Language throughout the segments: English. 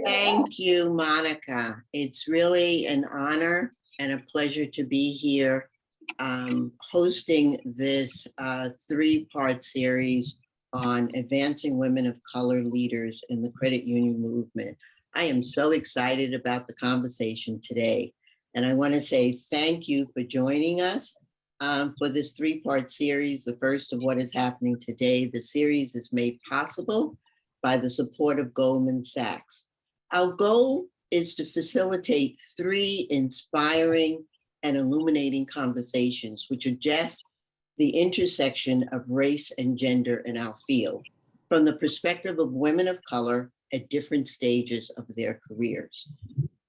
Thank you, Monica. It's really an honor and a pleasure to be here hosting this three-part series on advancing women of color leaders in the credit union movement. I am so excited about the conversation today. And I want to say thank you for joining us for this three-part series, the first of what is happening today. The series is made possible by the support of Goldman Sachs. Our goal is to facilitate three inspiring and illuminating conversations which address the intersection of race and gender in our field from the perspective of women of color at different stages of their careers.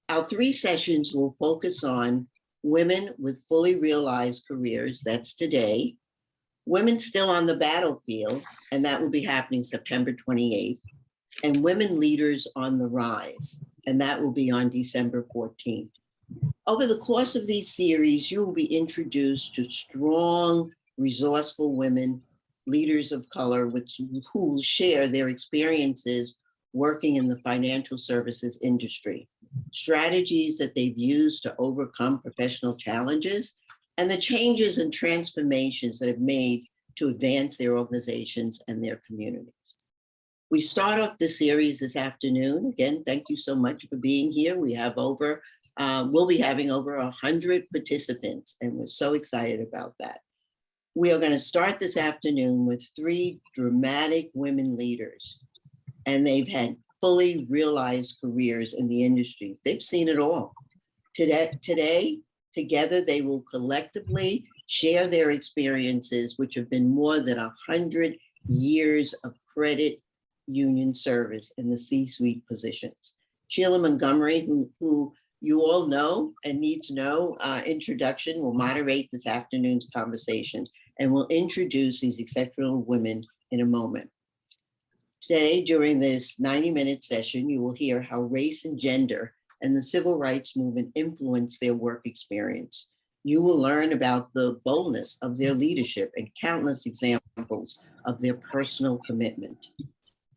Our three sessions will focus on women with fully realized careers, that's today, women still on the battlefield, and that will be happening September 28th, and women leaders on the rise, and that will be on December 14th. Over the course of these series, you will be introduced to strong, resourceful women, leaders of color, who will share their experiences working in the financial services industry, strategies that they've used to overcome professional challenges, and the changes and transformations that have made to advance their organizations and their communities. We start off the series this afternoon. Again, thank you so much for being here. We have we'll be having over 100 participants, and we're so excited about that. We are going to start this afternoon with three dramatic women leaders, and they've had fully realized careers in the industry. They've seen it all. Today, together, they will collectively share their experiences, which have been more than 100 years of credit union service in the C-suite positions. Sheilah Montgomery, who you all know and needs no introduction, will moderate this afternoon's conversation and will introduce these exceptional women in a moment. Today, during this 90-minute session, you will hear how race and gender and the civil rights movement influence their work experience. You will learn about the boldness of their leadership and countless examples of their personal commitment,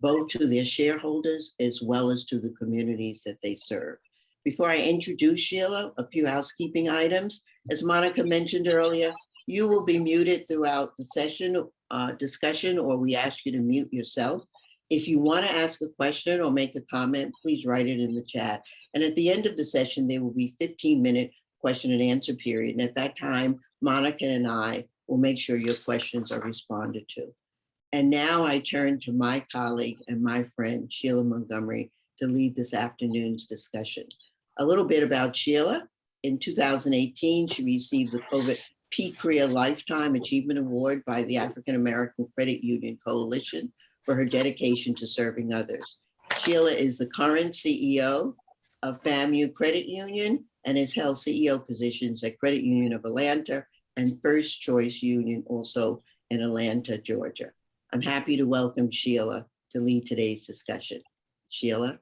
both to their shareholders as well as to the communities that they serve. Before I introduce Sheilah, a few housekeeping items. As Monica mentioned earlier, you will be muted throughout the session discussion, or we ask you to mute yourself. If you want to ask a question or make a comment, please write it in the chat. And at the end of the session, there will be 15-minute question and answer period. And at that time, Monica and I will make sure your questions are responded to. And now I turn to my colleague and my friend, Sheilah Montgomery, to lead this afternoon's discussion. A little bit about Sheilah. In 2018, she received the COVID Peak Career Lifetime Achievement Award by the African American Credit Union Coalition for her dedication to serving others. Sheilah is the current CEO of FAMU Credit Union and has held CEO positions at Credit Union of Atlanta and First Choice Union, also in Atlanta, Georgia. I'm happy to welcome Sheilah to lead today's discussion. Sheilah.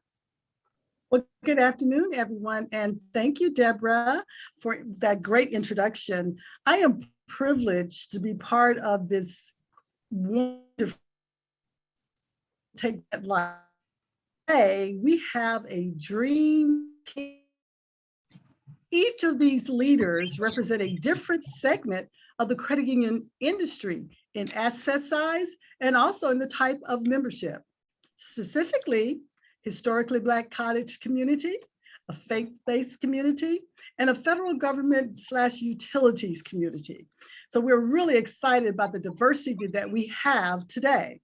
Well, good afternoon, everyone, and thank you, Deborah, for that great introduction. I am privileged to be part of this wonderful take that life. Today, we have a dream team. Each of these leaders represent a different segment of the credit union industry in asset size and also in the type of membership. Specifically, historically Black cottage community, a faith-based community, and a federal government / utilities community. So we're really excited about the diversity that we have today.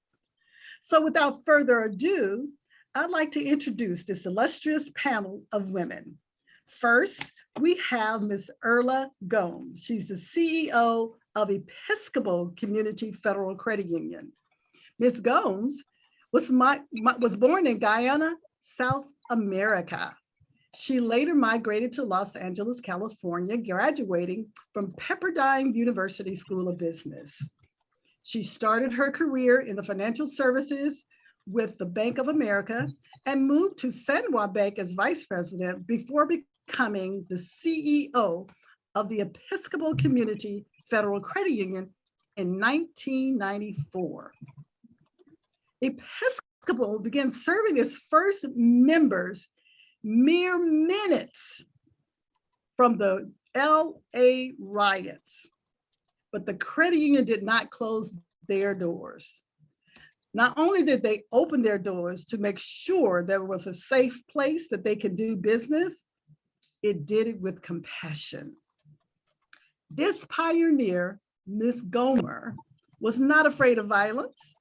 So without further ado, I'd like to introduce this illustrious panel of women. First, we have Ms. Urla Gomes. She's the CEO of Episcopal Community Federal Credit Union. Ms. Gomes was born in Guyana, South America. She later migrated to Los Angeles, California, graduating from Pepperdine University School of Business. She started her career in the financial services with the Bank of America and moved to Sanwa Bank as vice president before becoming the CEO of the Episcopal Community Federal Credit Union in 1994. Episcopal began serving its first members mere minutes from the LA riots. But the credit union did not close their doors. Not only did they open their doors to make sure there was a safe place that they could do business, it did it with compassion. This pioneer, Ms. Gomer, was not afraid of violence.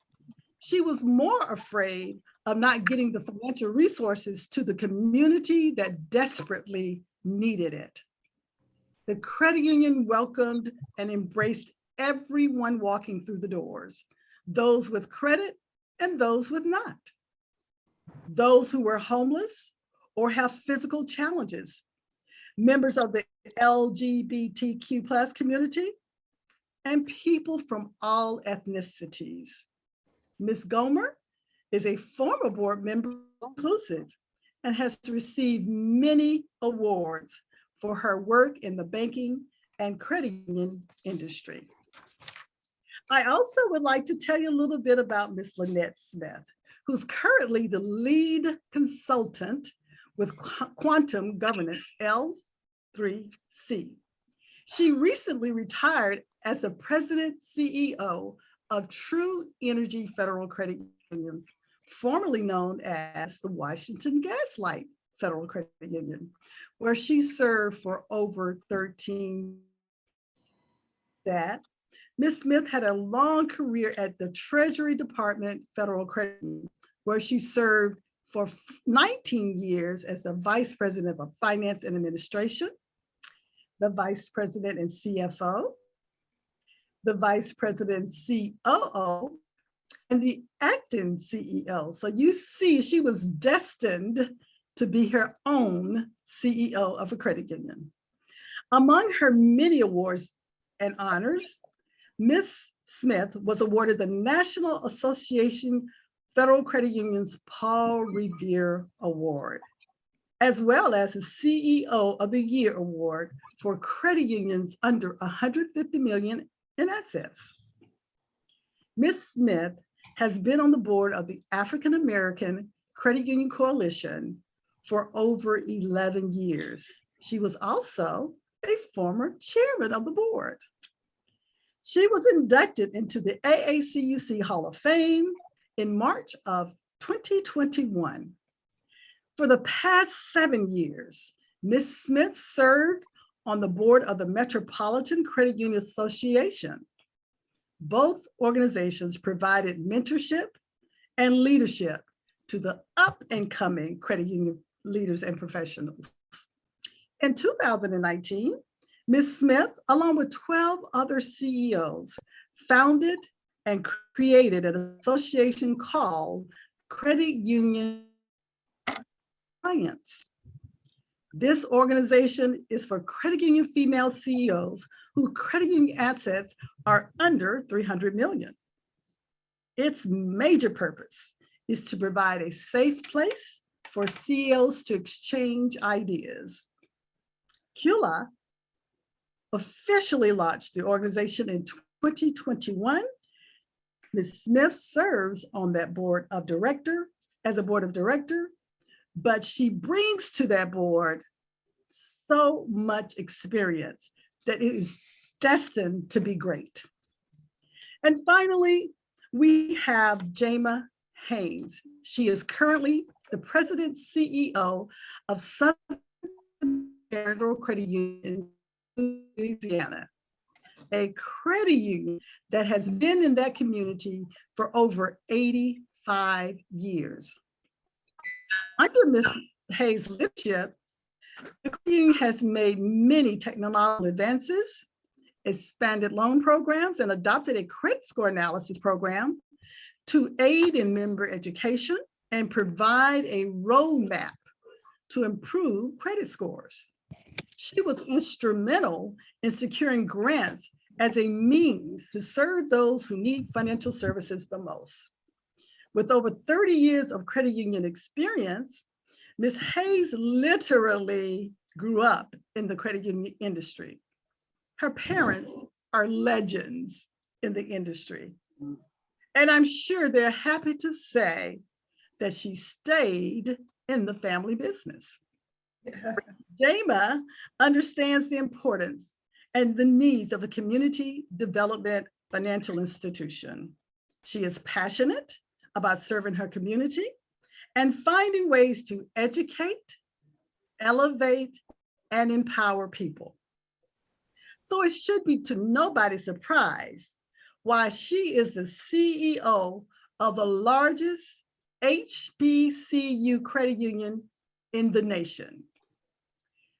She was more afraid of not getting the financial resources to the community that desperately needed it. The credit union welcomed and embraced everyone walking through the doors, those with credit and those with not, those who were homeless or have physical challenges, members of the LGBTQ plus community, and people from all ethnicities. Ms. Gomer is a former board member of Inclusiv and has received many awards for her work in the banking and credit union industry. I also would like to tell you a little bit about Ms. Lynette Smith, who's currently the lead consultant with Quantum Governance L3C. She recently retired as the president CEO of True Energy Federal Credit Union, formerly known as the Washington Gaslight Federal Credit Union, where she served for over 13 years. Ms. Smith had a long career at the Treasury Department Federal Credit Union, where she served for 19 years as the Vice President of Finance and Administration, the Vice President and CFO, the Vice President COO, and the acting CEO. So you see, she was destined to be her own CEO of a credit union. Among her many awards and honors, Ms. Smith was awarded the National Association Federal Credit Union's Paul Revere Award, as well as the CEO of the Year Award for credit unions under 150 million in assets. Ms. Smith has been on the board of the African American Credit Union Coalition for over 11 years. She was also a former chairman of the board. She was inducted into the AACUC Hall of Fame in March of 2021. For the past 7 years, Ms. Smith served on the board of the Metropolitan Credit Union Association. Both organizations provided mentorship and leadership to the up and coming credit union leaders and professionals. In 2019, Ms. Smith, along with 12 other CEOs, founded and created an association called Credit Union Alliance. This organization is for credit union female CEOs whose credit union assets are under 300 million. Its major purpose is to provide a safe place for CEOs to exchange ideas. CULA officially launched the organization in 2021. Ms. Smith serves on that board of director as a board of director, but she brings to that board so much experience that it is destined to be great. And finally, we have Jama Haynes. She is currently the president CEO of Southern Federal Credit Union in Louisiana, a credit union that has been in that community for over 85 years. Under Ms. Hayes' leadership, the credit union has made many technological advances, expanded loan programs, and adopted a credit score analysis program to aid in member education and provide a roadmap to improve credit scores. She was instrumental in securing grants as a means to serve those who need financial services the most. With over 30 years of credit union experience, Ms. Hayes literally grew up in the credit union industry. Her parents are legends in the industry. And I'm sure they're happy to say that she stayed in the family business. Jama understands the importance and the needs of a community development financial institution. She is passionate about serving her community and finding ways to educate, elevate, and empower people. So it should be to nobody's surprise why she is the CEO of the largest HBCU credit union in the nation.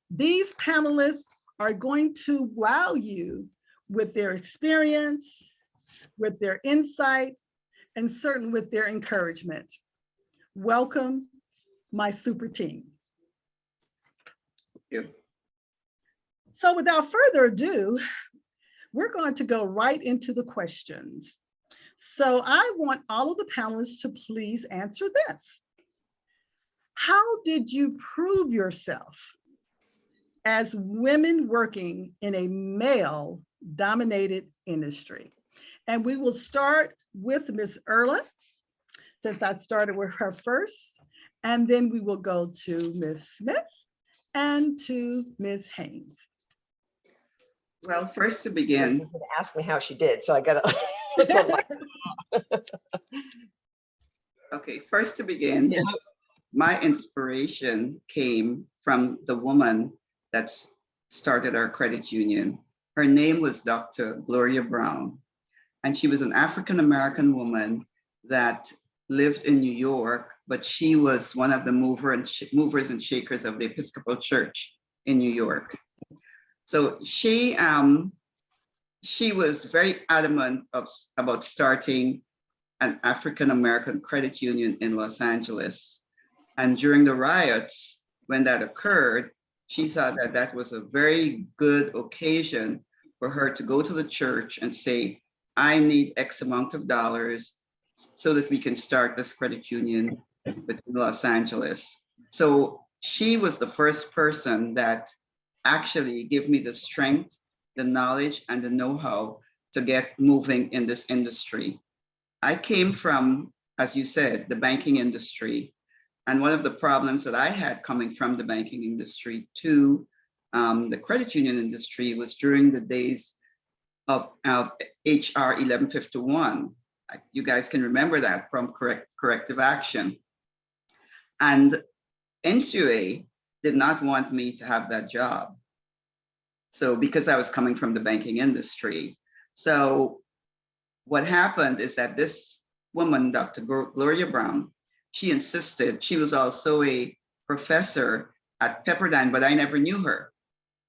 These panelists are going to wow you with their experience, with their insight, and certainly with their encouragement. Welcome, my super team. Thank you. So without further ado, we're going to go right into the questions. So I want all of the panelists to please answer this. How did you prove yourself as women working in a male-dominated industry? And we will start with Ms. Urla, since I started with her first, and then we will go to Ms. Smith and to Ms. Haynes. Well, first to begin. You're gonna ask me how she did, so I gotta. It's a lot. Okay, first to begin, Yeah. my inspiration came from the woman that started our credit union. Her name was Dr. Gloria Brown, and she was an African-American woman that lived in New York, but she was one of the movers and shakers of the Episcopal Church in New York. So she was very adamant about starting an African-American credit union in Los Angeles. And during the riots, when that occurred, she thought that that was a very good occasion for her to go to the church and say, I need X amount of dollars so that we can start this credit union within Los Angeles. So she was the first person that actually gave me the strength, the knowledge, and the know-how to get moving in this industry. I came from, as you said, the banking industry. And one of the problems that I had coming from the banking industry to the credit union industry was during the days of HR 1151. You guys can remember that from corrective action. And NCUA did not want me to have that job. So because I was coming from the banking industry. So what happened is that this woman, Dr. Gloria Brown, she insisted, she was also a professor at Pepperdine, but I never knew her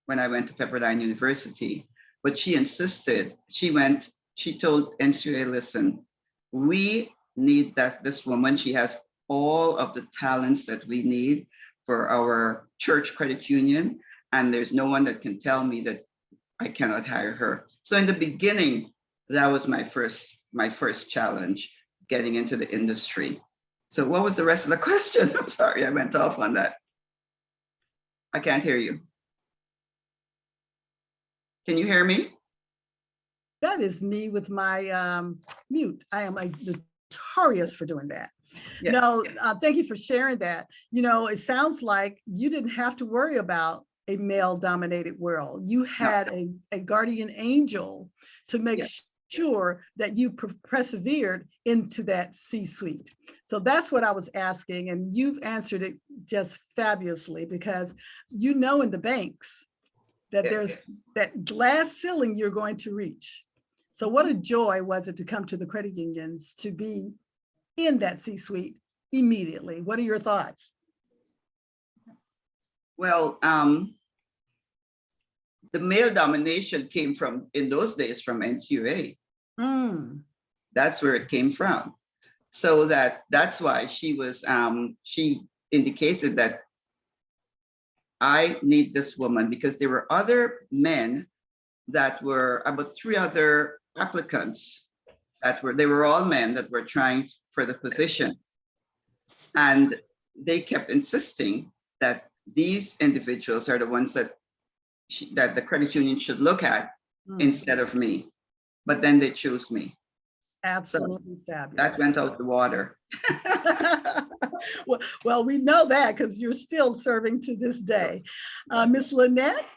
when I went to Pepperdine University. But she insisted, she told NCUA, listen, we need this woman. She has all of the talents that we need for our church credit union. And there's no one that can tell me that I cannot hire her. So in the beginning, that was my first challenge, getting into the industry. So what was the rest of the question? I'm sorry, I went off on that. I can't hear you. Can you hear me? That is me with my mute. I am notorious for doing that. Yes, No, yes. thank you for sharing that. You know, it sounds like you didn't have to worry about a male-dominated world. You had a guardian angel to make Yes. sure that you persevered into that C-suite. So that's what I was asking, and you've answered it just fabulously, because you know in the banks that Yes, there's yes. that glass ceiling you're going to reach. So what a joy was it to come to the credit unions to be in that C-suite immediately. What are your thoughts? Well, the male domination came from, in those days, from NCUA. That's where it came from. So that's why she was, she indicated that I need this woman, because there were other men that were, about 3 other applicants they were all men that were trying for the position. And they kept insisting that these individuals are the ones that the credit union should look at instead of me. But then they chose me. Absolutely So fabulous. that went out the water. Well, we know that because you're still serving to this day. Miss Lynette,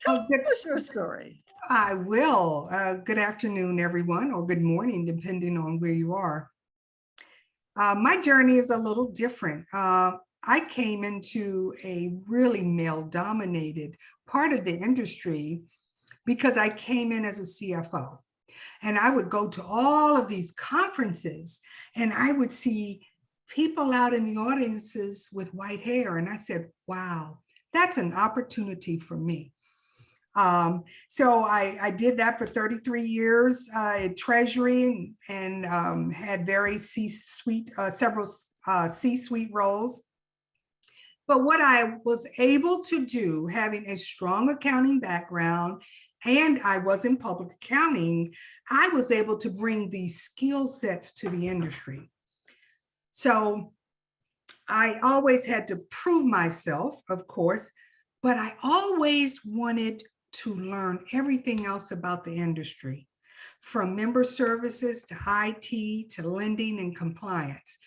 tell us your story. I will. Good afternoon, everyone, or good morning, depending on where you are. My journey is a little different. I came into a really male-dominated part of the industry because I came in as a CFO. And I would go to all of these conferences and I would see people out in the audiences with white hair. And I said, wow, that's an opportunity for me. So I did that for 33 years at Treasury and had very several C-suite roles. But what I was able to do, having a strong accounting background, and I was in public accounting, I was able to bring these skill sets to the industry. So I always had to prove myself, of course, but I always wanted to learn everything else about the industry, from member services to IT to lending and compliance.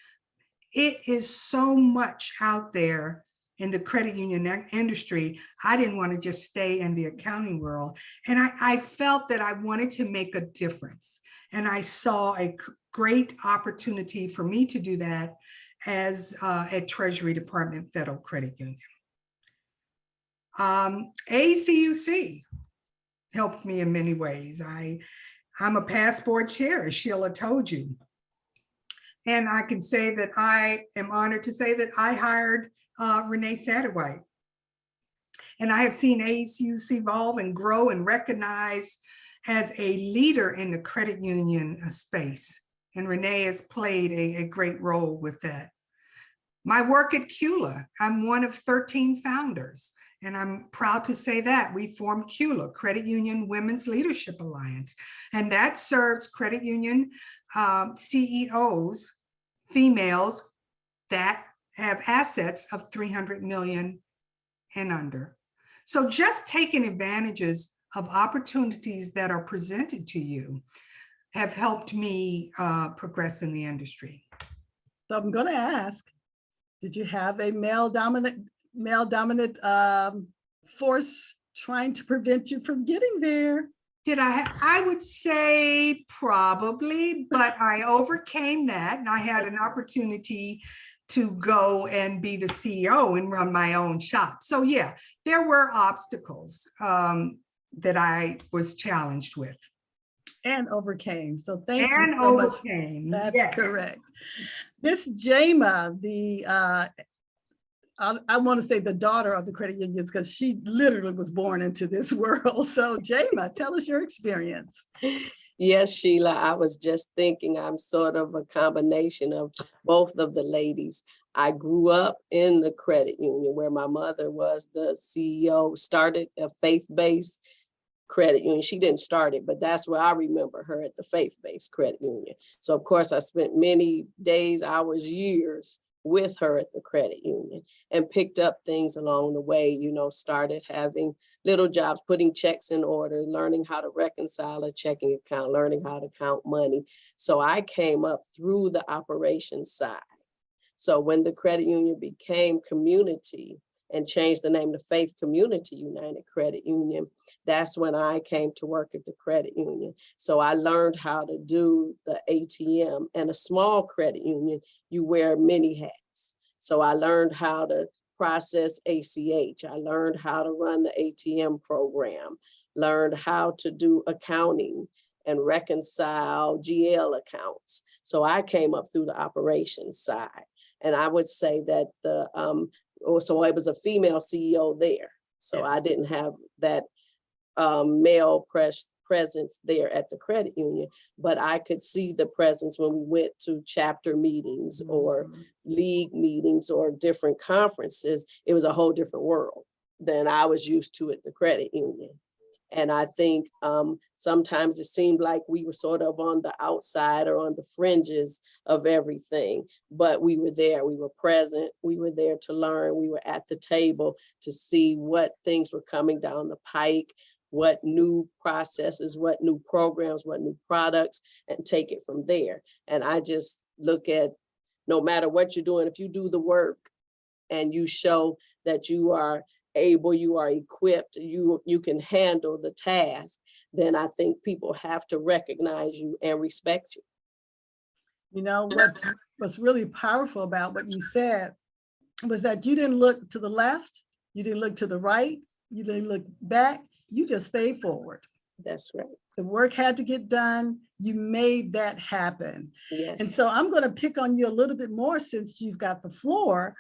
It is so much out there in the credit union industry. I didn't want to just stay in the accounting world. And I felt that I wanted to make a difference. And I saw a great opportunity for me to do that as at Treasury Department Federal Credit Union. ACUC helped me in many ways. I'm a past board chair, as Sheilah told you. And I can say that I am honored to say that I hired Renee Satterwhite. And I have seen ACUC evolve and grow and recognize as a leader in the credit union space. And Renee has played a great role with that. My work at CULA, I'm one of 13 founders. And I'm proud to say that we formed CULA, Credit Union Women's Leadership Alliance. And that serves credit union CEOs, females that have assets of 300 million and under. So just taking advantages of opportunities that are presented to you have helped me progress in the industry. So I'm going to ask, did you have a male-dominant force trying to prevent you from getting there? Did I would say probably, but I overcame that and I had an opportunity to go and be the CEO and run my own shop. So yeah, there were obstacles that I was challenged with. And overcame. So thank you and so overcame. much. That's yes. correct. Miss Jama, I want to say the daughter of the credit unions because she literally was born into this world. So Jama, tell us your experience. Yes, Sheilah, I was just thinking I'm sort of a combination of both of the ladies. I grew up in the credit union where my mother was the CEO, started a faith-based credit union. She didn't start it, but that's where I remember her, at the faith-based credit union. So of course I spent many days, hours, years with her at the credit union and picked up things along the way, you know, started having little jobs, putting checks in order, learning how to reconcile a checking account, learning how to count money. So I came up through the operations side. So when the credit union became community and changed the name to Faith Community United Credit Union, that's when I came to work at the credit union. So I learned how to do the ATM. And a small credit union, you wear many hats. So I learned how to process ACH. I learned how to run the ATM program, learned how to do accounting and reconcile GL accounts. So I came up through the operations side. And I would say that so I was a female CEO there. So I didn't have that male presence there at the credit union, but I could see the presence when we went to chapter meetings or league meetings or different conferences. It was a whole different world than I was used to at the credit union. And I think sometimes it seemed like we were sort of on the outside or on the fringes of everything, but we were there, we were present, we were there to learn, we were at the table to see what things were coming down the pike, what new processes, what new programs, what new products, and take it from there. And I just look at no matter what you're doing, if you do the work and you show that you are able, you are equipped, you can handle the task, then I think people have to recognize you and respect you. You know, what's really powerful about what you said was that you didn't look to the left, you didn't look to the right, you didn't look back, you just stayed forward. That's right. The work had to get done. You made that happen. Yes. And so I'm going to pick on you a little bit more since you've got the floor.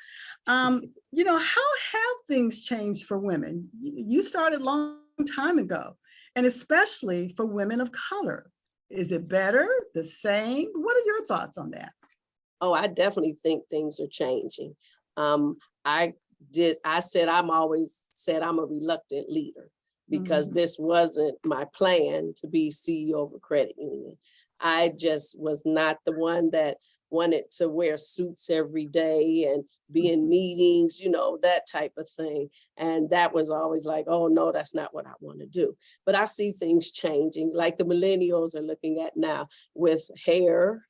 You know, how have things changed for women? You started a long time ago, and especially for women of color. Is it better, the same? What are your thoughts on that? Oh, I definitely think things are changing. I said I'm a reluctant leader, because this wasn't my plan to be CEO of a credit union. I just was not the one that wanted to wear suits every day and be in meetings, you know, that type of thing. And that was always like, oh no, that's not what I want to do. But I see things changing, like the millennials are looking at now with hair,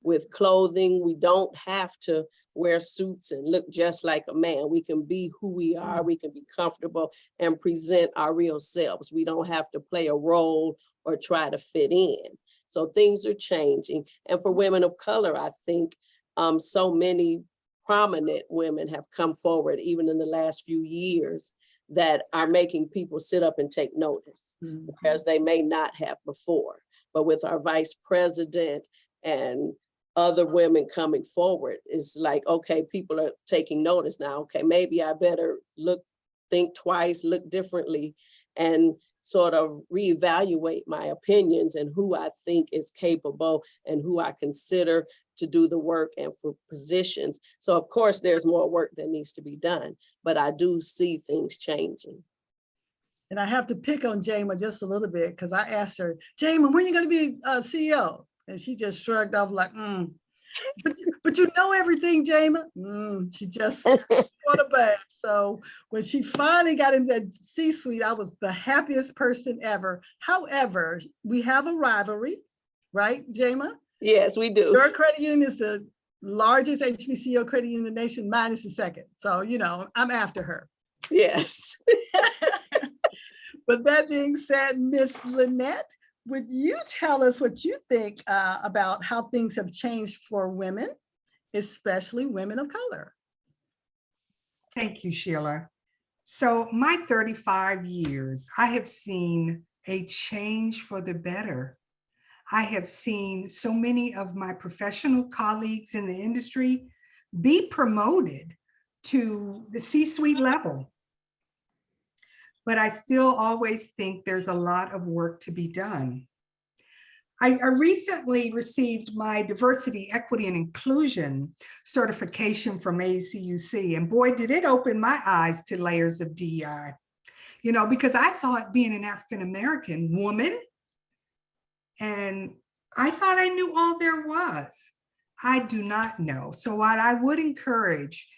with clothing. We don't have to wear suits and look just like a man. We can be who we are. We can be comfortable and present our real selves. We don't have to play a role or try to fit in. So things are changing. And for women of color, I think so many prominent women have come forward, even in the last few years, that are making people sit up and take notice, because they may not have before. But with our vice president and other women coming forward, it's like, okay, people are taking notice now. Okay, maybe I better think twice, look differently, and sort of reevaluate my opinions and who I think is capable and who I consider to do the work and for positions. So of course, there's more work that needs to be done, but I do see things changing. And I have to pick on Jama just a little bit, because I asked her, Jama, when are you going to be CEO? And she just shrugged off like, but you know everything, Jama. She just sort of back. So when she finally got in that C-suite, I was the happiest person ever. However, we have a rivalry, right, Jama? Yes, we do. Your credit union is the largest HBCU credit union in the nation. Mine is the second. So, you know, I'm after her. Yes. But that being said, Miss Lynette, would you tell us what you think about how things have changed for women, especially women of color? Thank you, Sheilah. So my 35 years, I have seen a change for the better. I have seen so many of my professional colleagues in the industry be promoted to the C-suite level. But I still always think there's a lot of work to be done. I recently received my diversity, equity, and inclusion certification from ACUC, and boy, did it open my eyes to layers of DEI. You know, because I thought being an African-American woman, and I thought I knew all there was. I do not know. So what I would encourage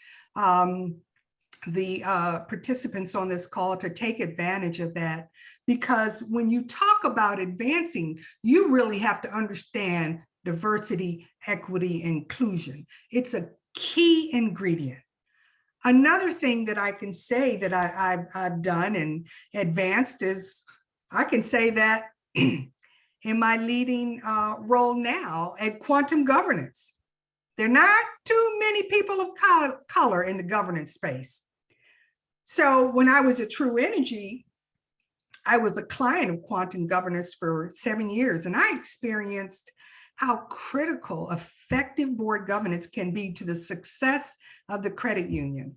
the participants on this call to take advantage of that, because when you talk about advancing, you really have to understand diversity, equity, inclusion. It's a key ingredient. Another thing that I can say that I've done and advanced is, I can say that in my leading role now at quantum governance. There are not too many people of color in the governance space. So when I was at True Energy, I was a client of quantum governance for 7 years, and I experienced how critical effective board governance can be to the success of the credit union.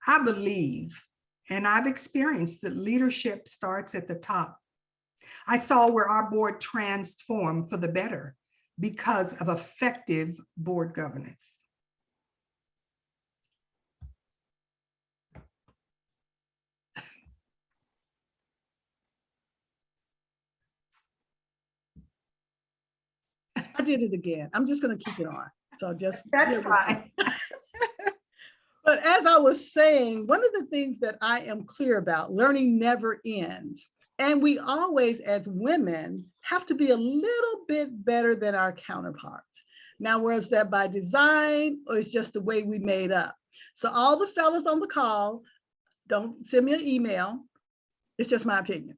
I believe, and I've experienced, that leadership starts at the top. I saw where our board transformed for the better because of effective board governance. I did it again. I'm just going to keep it on. So just That's fine. But as I was saying, one of the things that I am clear about, learning never ends. And we always, as women, have to be a little bit better than our counterparts. Now, was that by design or it's just the way we made up? So all the fellas on the call, don't send me an email. It's just my opinion.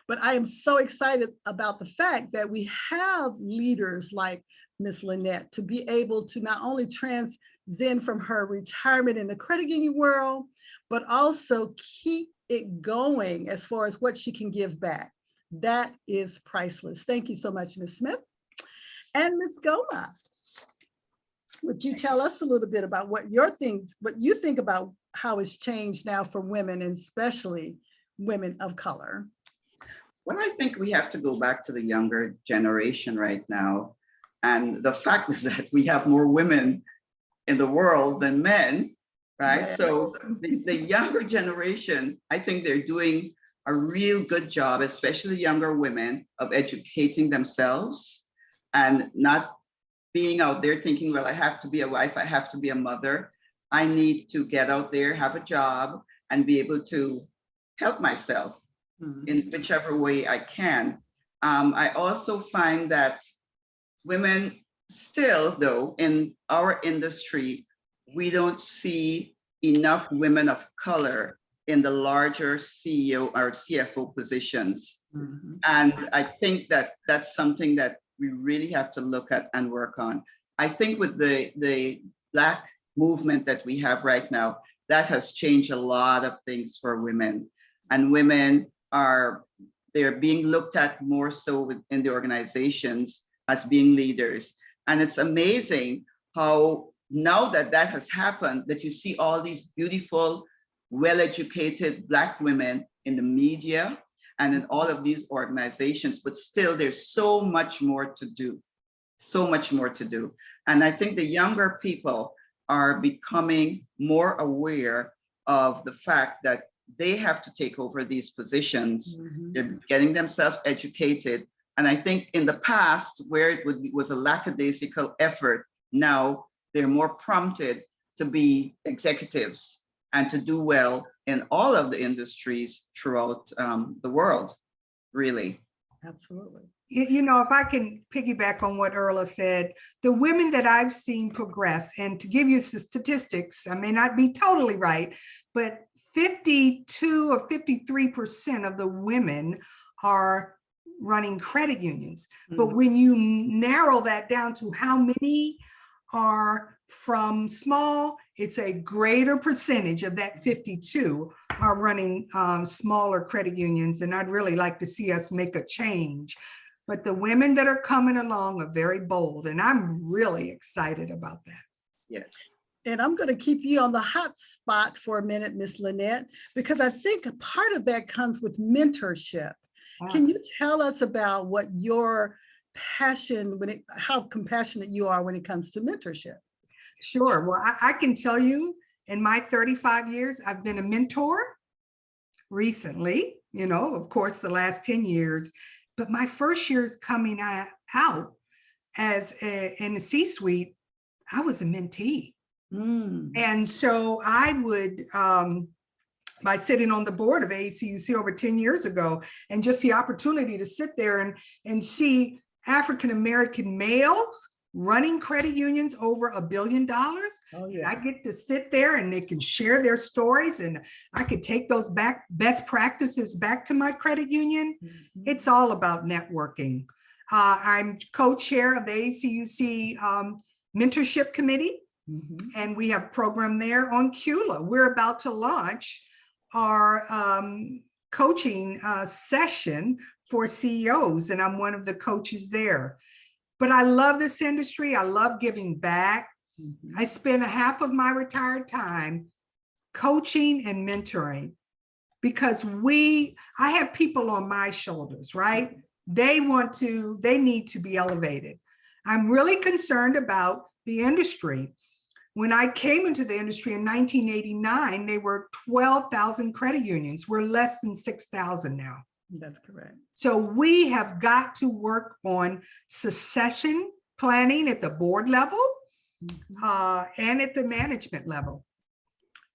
But I am so excited about the fact that we have leaders like Miss Lynette to be able to not only transcend from her retirement in the credit union world, but also keep it going as far as what she can give back. That is priceless. Thank you so much, Ms. Smith. And Ms. Gomes, would you tell us a little bit about what you think about how it's changed now for women, and especially women of color? Well, I think we have to go back to the younger generation right now. And the fact is that we have more women in the world than men, right? Yes. So the younger generation, I think they're doing a real good job, especially younger women, of educating themselves and not being out there thinking, well, I have to be a wife, I have to be a mother. I need to get out there, have a job, and be able to help myself in whichever way I can. I also find that women still, though, in our industry, we don't see enough women of color in the larger CEO or CFO positions. And I think that that's something that we really have to look at and work on. I think with the Black movement that we have right now, that has changed a lot of things for women. And women they're being looked at more so in the organizations as being leaders. And it's amazing how now that has happened, that you see all these beautiful, well-educated Black women in the media and in all of these organizations, but still there's so much more to do, so much more to do. And I think the younger people are becoming more aware of the fact that they have to take over these positions. They're getting themselves educated. And I think in the past, where it was a lackadaisical effort, now they're more prompted to be executives and to do well in all of the industries throughout the world, really. Absolutely. You know, if I can piggyback on what Urla said, the women that I've seen progress, and to give you some statistics, I may not be totally right, but 52 or 53% of the women are running credit unions. But when you narrow that down to how many are from small, it's a greater percentage of that 52 are running smaller credit unions. And I'd really like to see us make a change. But the women that are coming along are very bold, and I'm really excited about that. Yes. And I'm going to keep you on the hot spot for a minute, Miss Lynette, because I think a part of that comes with mentorship. Can you tell us about what your passion, how compassionate you are when it comes to mentorship? Sure. Well, I can tell you in my 35 years, I've been a mentor recently, you know, of course, the last 10 years. But my first years coming out as in the C-suite, I was a mentee. And so I would, by sitting on the board of ACUC over 10 years ago, and just the opportunity to sit there and see African-American males running credit unions over $1 billion. Oh, yeah. I get to sit there and they can share their stories, and I could take those best practices back to my credit union. It's all about networking. I'm co-chair of the ACUC mentorship committee, and we have a program there on CULA. We're about to launch our coaching session for CEOs, and I'm one of the coaches there. But I love this industry. I love giving back. I spend a half of my retired time coaching and mentoring, because I have people on my shoulders, right? They need to be elevated. I'm really concerned about the industry. When I came into the industry in 1989, there were 12,000 credit unions. We're less than 6,000 now. That's correct. So we have got to work on succession planning at the board level and at the management level.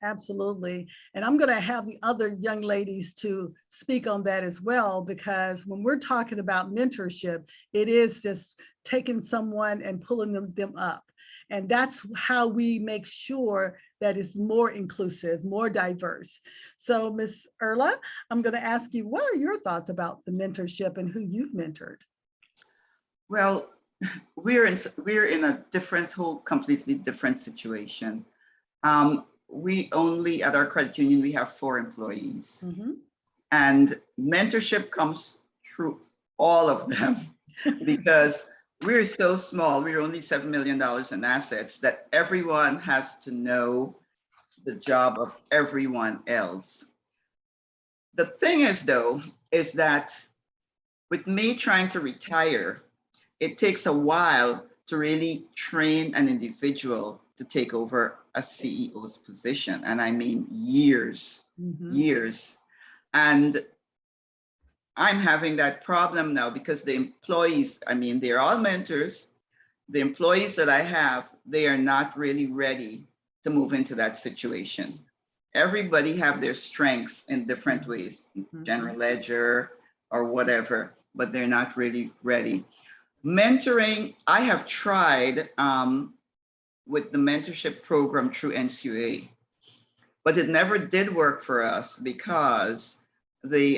Absolutely. And I'm going to have the other young ladies to speak on that as well, because when we're talking about mentorship, it is just taking someone and pulling them up. And that's how we make sure that it's more inclusive, more diverse. So Ms. Urla, I'm going to ask you, what are your thoughts about the mentorship and who you've mentored? Well, we're in a completely different situation. We only, at our credit union, we have 4 employees. Mm-hmm. And mentorship comes through all of them because we're so small. We're only $7 million in assets that everyone has to know the job of everyone else. The thing is, though, is that with me trying to retire, it takes a while to really train an individual to take over a CEO's position. And I mean years, years. And I'm having that problem now because the employees, I mean, they're all mentors. The employees that I have, they are not really ready to move into that situation. Everybody have their strengths in different ways, general ledger or whatever, but they're not really ready. Mentoring, I have tried with the mentorship program through NCUA, but it never did work for us because the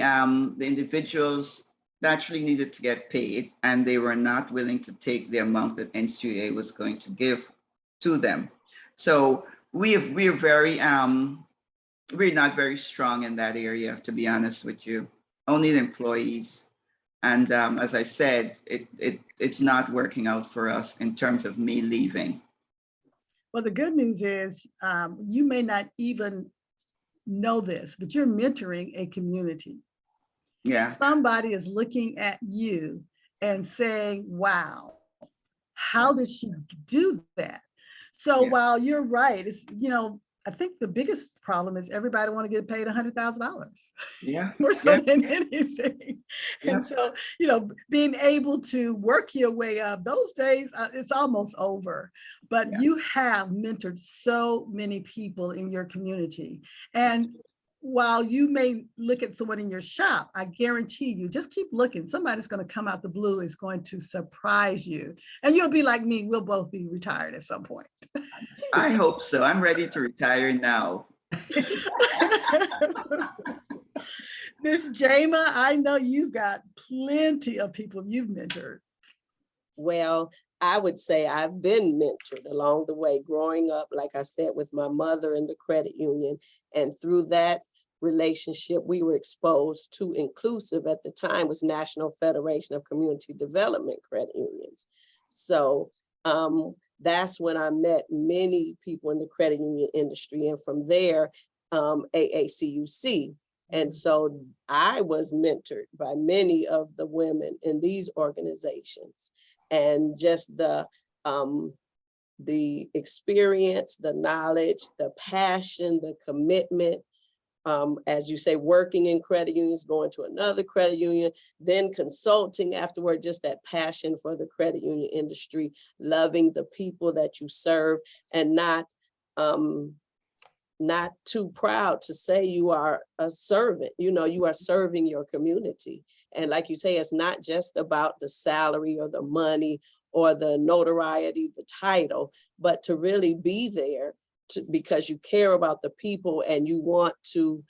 individuals naturally needed to get paid and they were not willing to take the amount that NCUA was going to give to them. So we're not very strong in that area, to be honest with you. Only the employees. And as I said, it's not working out for us in terms of me leaving. Well, the good news is you may not even know this, but you're mentoring a community. Yeah. Somebody is looking at you and saying, wow, how did she do that? So while you're right, it's, I think the biggest problem is everybody want to get paid $100,000. Yeah. More so than anything. Yeah. And so, being able to work your way up, those days, it's almost over. But you have mentored so many people in your community. And while you may look at someone in your shop, I guarantee you, just keep looking. Somebody's going to come out the blue, is going to surprise you. And you'll be like me, we'll both be retired at some point. I hope so. I'm ready to retire now. Miss Jama, I know you've got plenty of people you've mentored. Well, I would say I've been mentored along the way, growing up, like I said, with my mother in the credit union. And through that relationship, we were exposed to Inclusiv, at the time was National Federation of Community Development Credit Unions. So that's when I met many people in the credit union industry. And from there, AACUC. And so I was mentored by many of the women in these organizations. And just the experience, the knowledge, the passion, the commitment, as you say, working in credit unions, going to another credit union, then consulting afterward, just that passion for the credit union industry, loving the people that you serve, and not too proud to say you are a servant. You are serving your community. And like you say, it's not just about the salary or the money or the notoriety, the title, but to really be there because you care about the people and you want to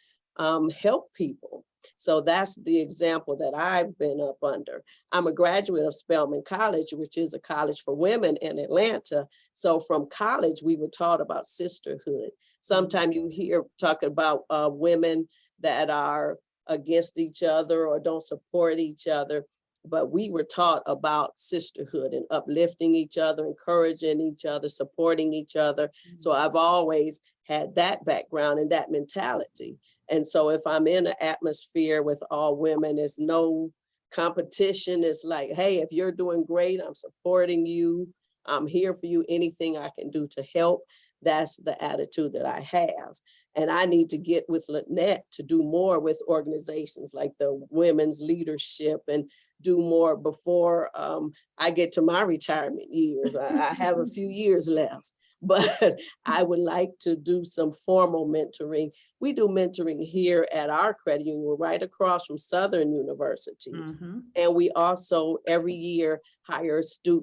help people. So that's the example that I've been up under. I'm a graduate of Spelman College, which is a college for women in Atlanta. So from college, we were taught about sisterhood. Sometimes you hear talk about women that are against each other or don't support each other, but we were taught about sisterhood and uplifting each other, encouraging each other, supporting each other. So I've always had that background and that mentality. And so if I'm in an atmosphere with all women, there's no competition. It's like, hey, if you're doing great, I'm supporting you. I'm here for you. Anything I can do to help. That's the attitude that I have. And I need to get with Lynette to do more with organizations like the women's leadership and do more before I get to my retirement years. I have a few years left. but I would like to do some formal mentoring. We do mentoring here at our credit union. We're right across from Southern University. Mhm. And we also every year hire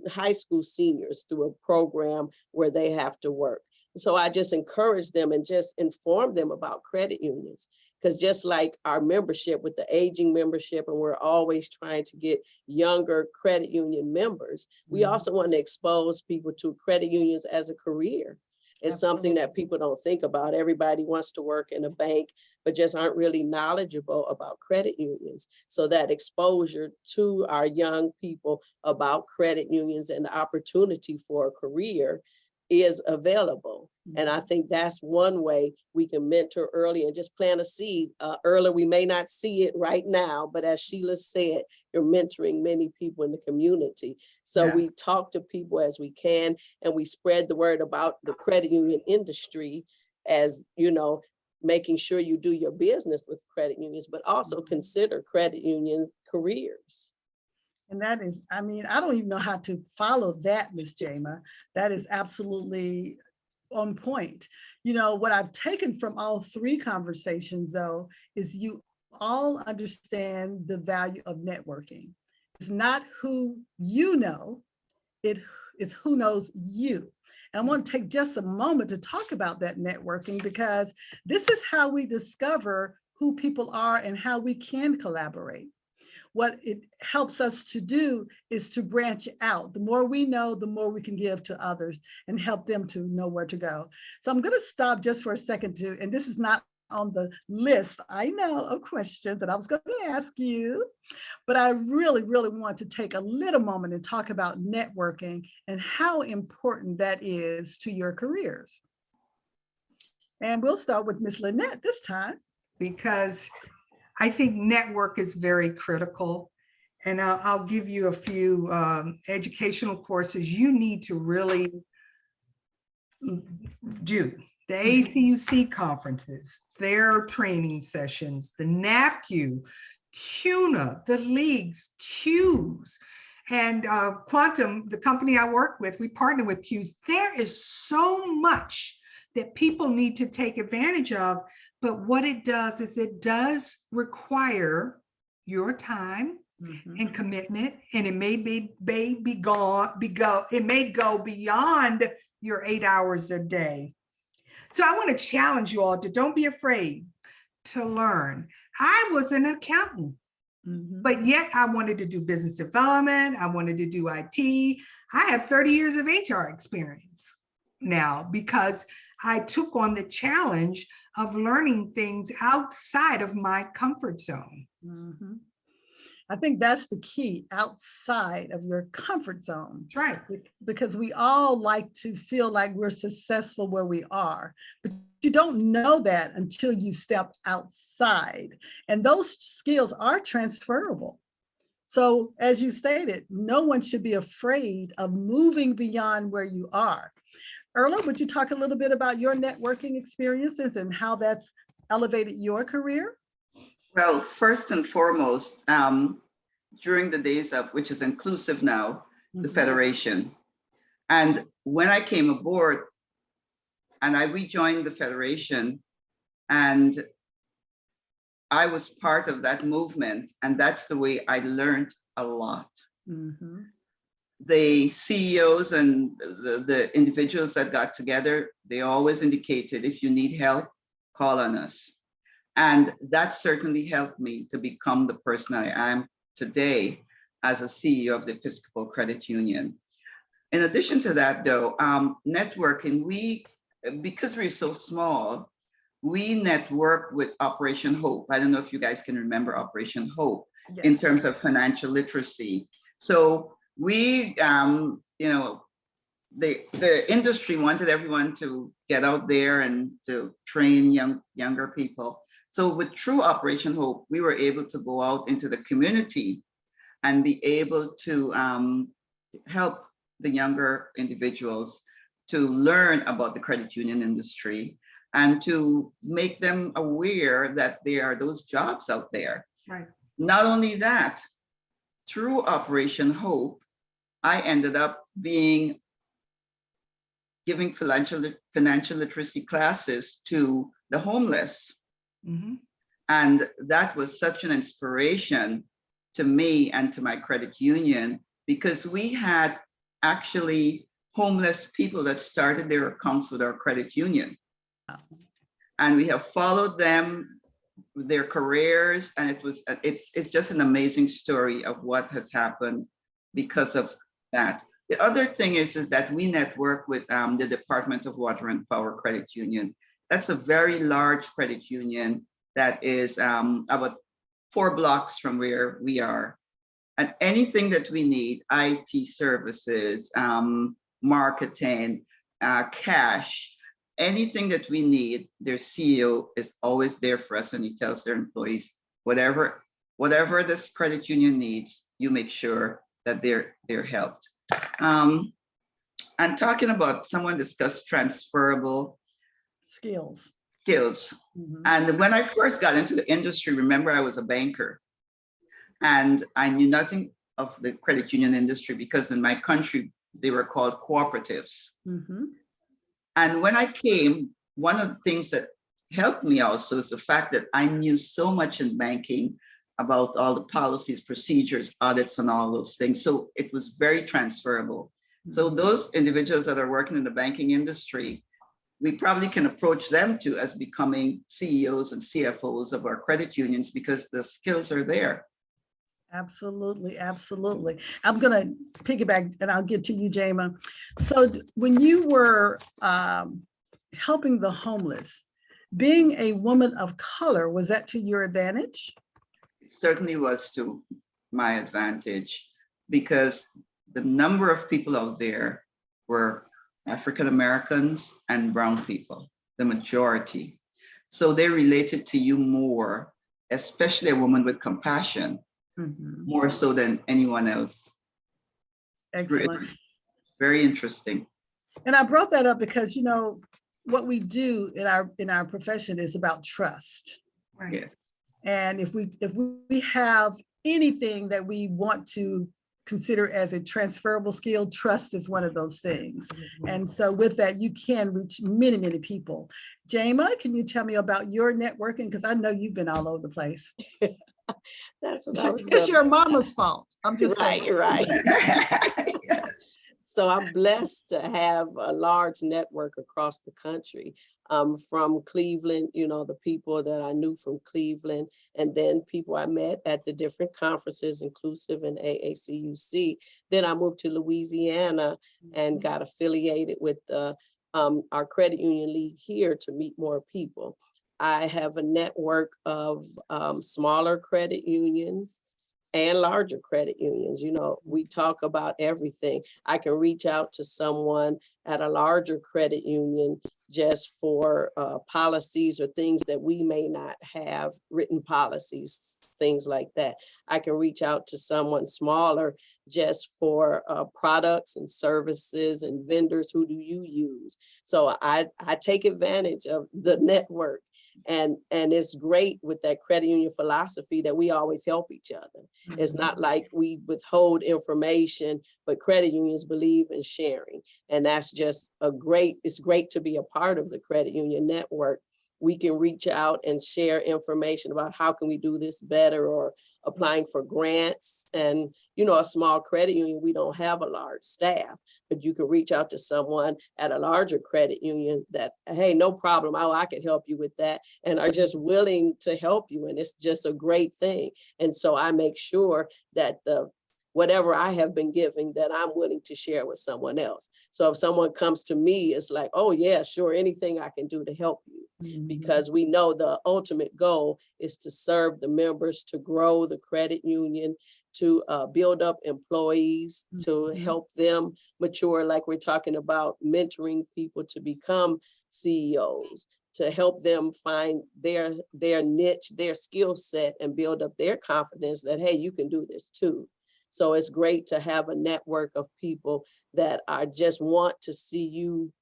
high school seniors through a program where they have to work. So I just encourage them and just inform them about credit unions. Because just like our membership with the aging membership, and we're always trying to get younger credit union members, we also want to expose people to credit unions as a career. It's something that people don't think about. Everybody wants to work in a bank, but just aren't really knowledgeable about credit unions. So that exposure to our young people about credit unions and the opportunity for a career is available. And I think that's one way we can mentor early and just plant a seed. Early, we may not see it right now, but as Sheilah said, you're mentoring many people in the community. So we talk to people as we can, and we spread the word about the credit union industry as, you know, making sure you do your business with credit unions, but also consider credit union careers. And that is, I mean, I don't even know how to follow that, Ms. Jama. That is absolutely on point. You know, what I've taken from all three conversations, though, is you all understand the value of networking. It's not who you know, it's who knows you. And I want to take just a moment to talk about that networking, because this is how we discover who people are and how we can collaborate. What it helps us to do is to branch out. The more we know, the more we can give to others and help them to know where to go. So I'm going to stop just for a second too, and this is not on the list, I know, of questions that I was going to ask you, but I really, really want to take a little moment and talk about networking and how important that is to your careers. And we'll start with Miss Lynette this time. Because I think network is very critical. And I'll give you a few educational courses you need to really do. The ACUC conferences, their training sessions, the NAFQ, CUNA, the leagues, Qs, and Quantum, the company I work with, we partner with Qs. There is so much that people need to take advantage of. But what it does is it does require your time and commitment, and it may go beyond your 8 hours a day. So I want to challenge you all to don't be afraid to learn. I was an accountant, but yet I wanted to do business development. I wanted to do IT. I have 30 years of HR experience now because I took on the challenge of learning things outside of my comfort zone. I think that's the key, outside of your comfort zone. That's right. Because we all like to feel like we're successful where we are, but you don't know that until you step outside. And those skills are transferable. So as you stated, no one should be afraid of moving beyond where you are. Urla, would you talk a little bit about your networking experiences and how that's elevated your career? Well, first and foremost, during the days of, which is Inclusiv now, the Federation. And when I came aboard and I rejoined the Federation, and I was part of that movement, and that's the way I learned a lot. The CEOs and the individuals that got together, they always indicated, if you need help, call on us. And that certainly helped me to become the person I am today as a CEO of the Episcopal Credit Union. In addition to that, though, networking, because we're so small, we network with Operation Hope. I don't know if you guys can remember Operation Hope in terms of financial literacy. So we, you know, the industry wanted everyone to get out there and to train younger people. So with True Operation Hope, we were able to go out into the community and be able to help the younger individuals to learn about the credit union industry and to make them aware that there are those jobs out there. Right. Not only that, through Operation Hope, I ended up being giving financial literacy classes to the homeless. Mhm. And that was such an inspiration to me and to my credit union, because we had actually homeless people that started their accounts with our credit union. And we have followed them, their careers, and it's just an amazing story of what has happened because of that. The other thing is that we network with the Department of Water and Power Credit Union. That's a very large credit union that is about 4 blocks from where we are. And anything that we need, IT services, marketing, cash, anything that we need, their CEO is always there for us, and he tells their employees, whatever this credit union needs, you make sure that they're helped. And talking about, someone discussed transferable Skills. Mhm. And when I first got into the industry, remember, I was a banker, and I knew nothing of the credit union industry because in my country, they were called cooperatives. Mm-hmm. And when I came, one of the things that helped me also is the fact that I knew so much in banking about all the policies, procedures, audits, and all those things. So it was very transferable. So those individuals that are working in the banking industry, we probably can approach them too as becoming CEOs and CFOs of our credit unions, because the skills are there. Absolutely, absolutely. I'm going to piggyback, and I'll get to you, Jama. So when you were helping the homeless, being a woman of color, was that to your advantage? It certainly was to my advantage, because the number of people out there were African Americans and brown people, the majority. So they related to you more, especially a woman with compassion, more so than anyone else. Excellent. Very interesting. And I brought that up because, you know, what we do in our profession is about trust. Right. Yes. And if we have anything that we want to consider as a transferable skill, trust is one of those things. And so with that, you can reach many, many people. Jama, can you tell me about your networking? Because I know you've been all over the place. That's what I was It's gonna- your mama's fault. I'm just Right, saying. right. Yes. So I'm blessed to have a large network across the country. From Cleveland, you know, the people that I knew from Cleveland, and then people I met at the different conferences, Inclusiv and AACUC. Then I moved to Louisiana and got affiliated with our credit union league here to meet more people. I have a network of smaller credit unions and larger credit unions. You know, we talk about everything. I can reach out to someone at a larger credit union just for policies or things that we may not have, written policies, things like that. I can reach out to someone smaller just for products and services and vendors. Who do you use? So I take advantage of the network. And it's great with that credit union philosophy that we always help each other. It's not like we withhold information, but credit unions believe in sharing. And that's just it's great to be a part of the credit union network. We can reach out and share information about how can we do this better, or applying for grants. And, you know, a small credit union, we don't have a large staff, but you can reach out to someone at a larger credit union that, hey, no problem, I can help you with that, and are just willing to help you. And it's just a great thing. And so I make sure that whatever I have been giving, that I'm willing to share with someone else. So if someone comes to me, it's like, oh yeah, sure, anything I can do to help you. Because we know the ultimate goal is to serve the members, to grow the credit union, to build up employees, to help them mature, like we're talking about, mentoring people to become CEOs, to help them find their niche, their skill set, and build up their confidence that, hey, you can do this too. So it's great to have a network of people that just want to see you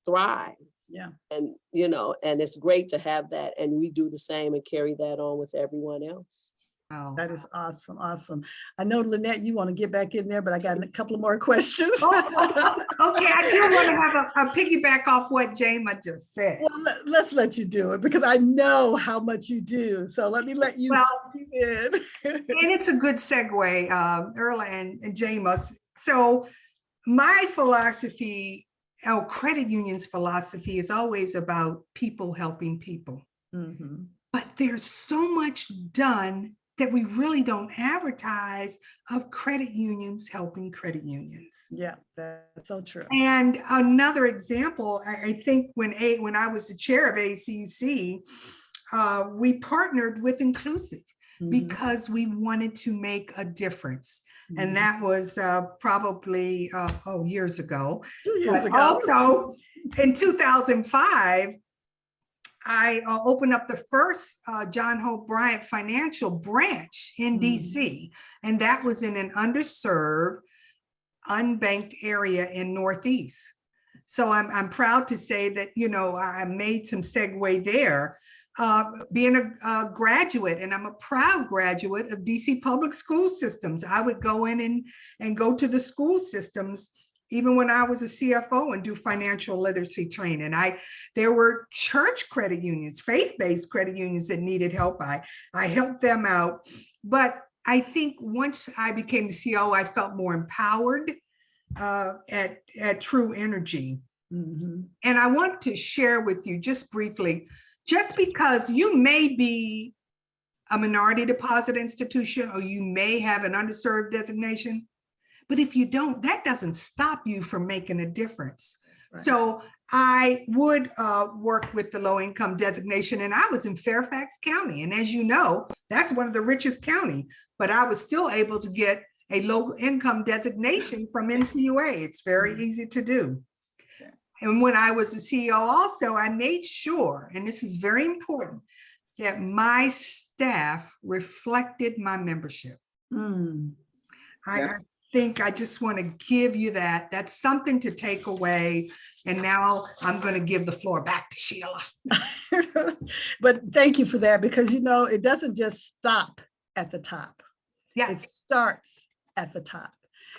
thrive. Yeah. And, you know, and it's great to have that. And we do the same and carry that on with everyone else. Wow. That is awesome. Awesome. I know, Lynette, you want to get back in there, but I got a couple of more questions. Okay, I do want to have a piggyback off what Jama just said. Well, let's let you do it because I know how much you do. So let me let you speak in. And it's a good segue, Urla and Jama. So my philosophy, our credit union's philosophy is always about people helping people. Mm-hmm. But there's so much done that we really don't advertise of credit unions helping credit unions. Yeah, that's so true. And another example, I think when I was the chair of ACUC, we partnered with Inclusiv because we wanted to make a difference. And that was probably years ago. 2 years ago. Also in 2005, I opened up the first John Hope Bryant financial branch in DC, and that was in an underserved, unbanked area in Northeast. So I'm proud to say that, you know, I made some segue there, being a graduate, and I'm a proud graduate of DC public school systems. I would go in and go to the school systems even when I was a CFO and do financial literacy training. There were church credit unions, faith-based credit unions that needed help. I helped them out. But I think once I became the CEO, I felt more empowered at True Energy. And I want to share with you just briefly, just because you may be a minority deposit institution or you may have an underserved designation, but if you don't, that doesn't stop you from making a difference. Right. So I would work with the low income designation, and I was in Fairfax County. And as you know, that's one of the richest county, but I was still able to get a low income designation from NCUA. It's very easy to do. Okay. And when I was the CEO also, I made sure, and this is very important, that my staff reflected my membership. I think I just want to give you that. That's something to take away. And now I'm going to give the floor back to Sheilah. But thank you for that, because, you know, it doesn't just stop at the top. Yes. It starts at the top.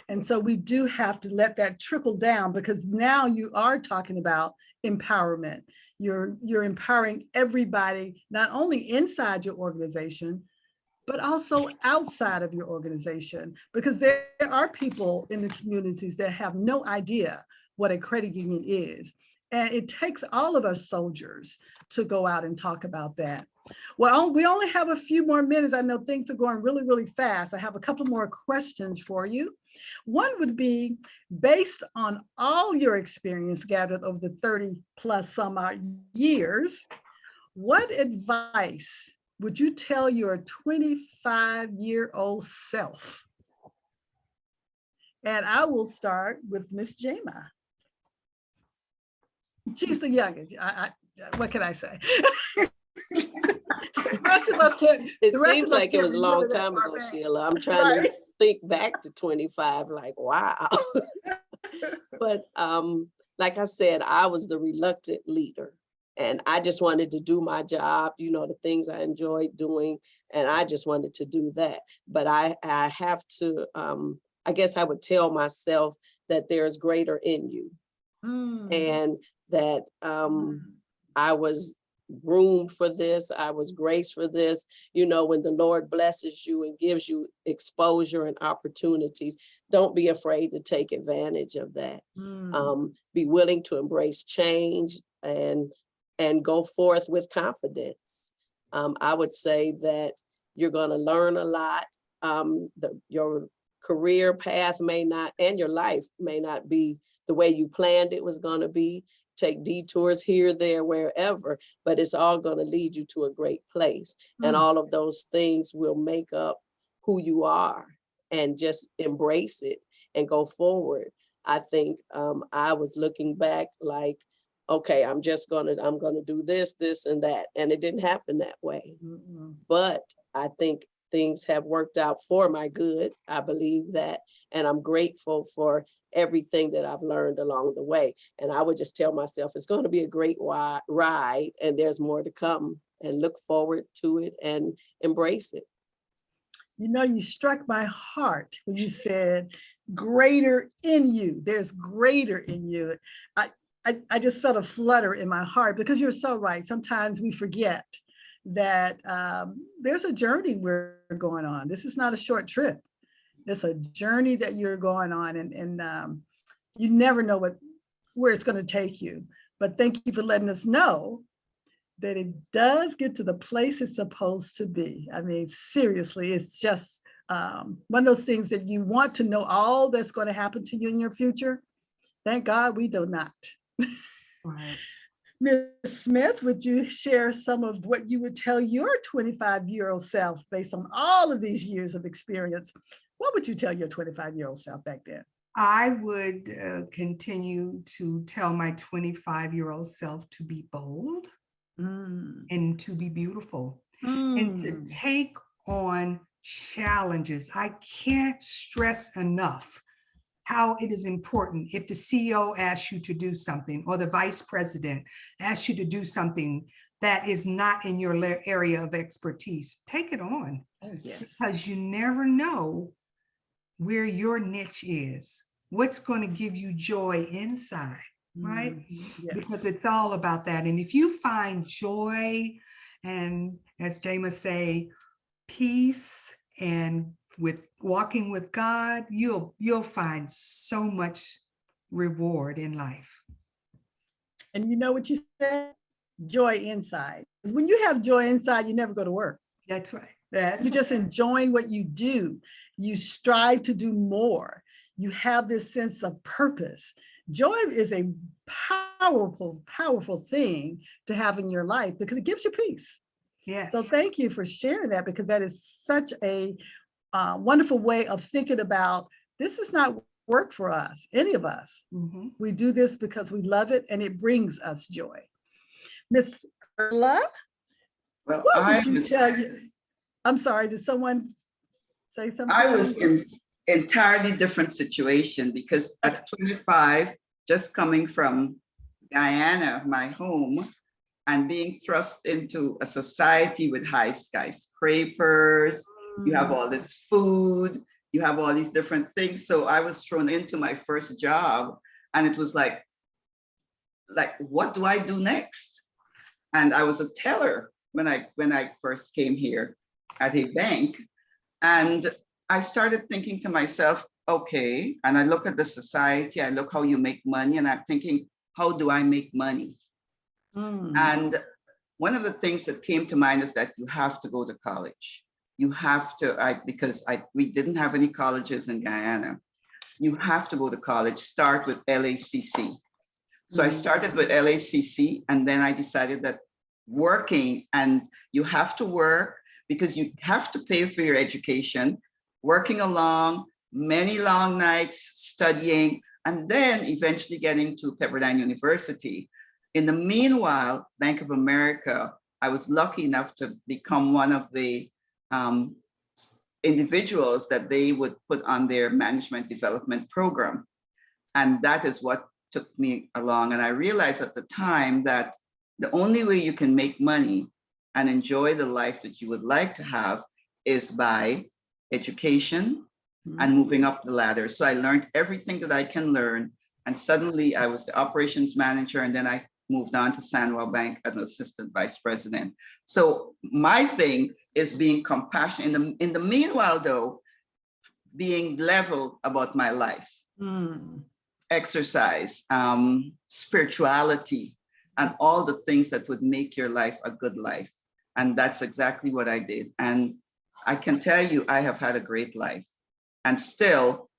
And so we do have to let that trickle down, because now you are talking about empowerment. You're empowering everybody, not only inside your organization, but also outside of your organization, because there are people in the communities that have no idea what a credit union is. And it takes all of us soldiers to go out and talk about that. Well, we only have a few more minutes. I know things are going really, really fast. I have a couple more questions for you. One would be, based on all your experience gathered over the 30 plus some odd years, what advice would you tell your 25-year-old self? And I will start with Miss Jama. She's the youngest. What can I say? The rest of us can't. It seems like it was a long time ago, Sheilah. I'm trying to think back to 25, like, wow. But like I said, I was the reluctant leader. And I just wanted to do my job, you know, the things I enjoyed doing. And I just wanted to do that. But I have to, I guess I would tell myself that there's greater in you. And that I was groomed for this. I was graced for this. You know, when the Lord blesses you and gives you exposure and opportunities, don't be afraid to take advantage of that. Be willing to embrace change and go forth with confidence. I would say that you're going to learn a lot. Your career path may not, and your life may not be the way you planned it was going to be. Take detours here, there, wherever, but it's all going to lead you to a great place. And all of those things will make up who you are, and just embrace it and go forward. I think I was looking back like, okay, I'm gonna do this, and that. And it didn't happen that way. But I think things have worked out for my good. I believe that. And I'm grateful for everything that I've learned along the way. And I would just tell myself, it's going to be a great ride, and there's more to come, and look forward to it and embrace it. You know, you struck my heart when you said greater in you. There's greater in you. I just felt a flutter in my heart because you're so right. Sometimes we forget that there's a journey we're going on. This is not a short trip. It's a journey that you're going on, and you never know where it's going to take you. But thank you for letting us know that it does get to the place it's supposed to be. I mean, seriously, it's just one of those things that you want to know all that's going to happen to you in your future. Thank God we do not. Right. Ms. Smith, would you share some of what you would tell your 25-year-old self based on all of these years of experience? What would you tell your 25-year-old self back then? I would continue to tell my 25-year-old self to be bold and to be beautiful and to take on challenges. I can't stress enough how it is important if the CEO asks you to do something or the vice president asks you to do something that is not in your area of expertise, take it on. Oh, yes. Because you never know where your niche is, what's going to give you joy inside, right? Yes. Because it's all about that. And if you find joy and, as Jama say, peace and with walking with God, you'll find so much reward in life. And you know what you said? Joy inside. Because when you have joy inside, you never go to work. That's right. You're just enjoying what you do. You strive to do more. You have this sense of purpose. Joy is a powerful, powerful thing to have in your life because it gives you peace. Yes. So thank you for sharing that, because that is such a wonderful way of thinking about this is not work for us, any of us. We do this because we love it and it brings us joy. Miss Urla, Well, what would you tell you? I'm sorry, did someone say something? I was in entirely different situation because at 25, just coming from Guyana, my home, and being thrust into a society with high skyscrapers, you have all this food, you have all these different things. So I was thrown into my first job and it was like, what do I do next? And I was a teller when I first came here at a bank. And I started thinking to myself, okay, and I look at the society, I look how you make money, and I'm thinking, how do I make money? And one of the things that came to mind is that you have to go to college. You have to, because we didn't have any colleges in Guyana. You have to go to college, start with LACC. So I started with LACC, and then I decided that working, and you have to work because you have to pay for your education, working along, many long nights studying, and then eventually getting to Pepperdine University. In the meanwhile, Bank of America, I was lucky enough to become one of the individuals that they would put on their management development program. And that is what took me along. And I realized at the time that the only way you can make money and enjoy the life that you would like to have is by education and moving up the ladder. So I learned everything that I can learn. And suddenly I was the operations manager, and then I moved on to San Juan Bank as an assistant vice president. So my thing is being compassionate. In the meanwhile, though, being level about my life, exercise, spirituality, and all the things that would make your life a good life. And that's exactly what I did. And I can tell you, I have had a great life, and still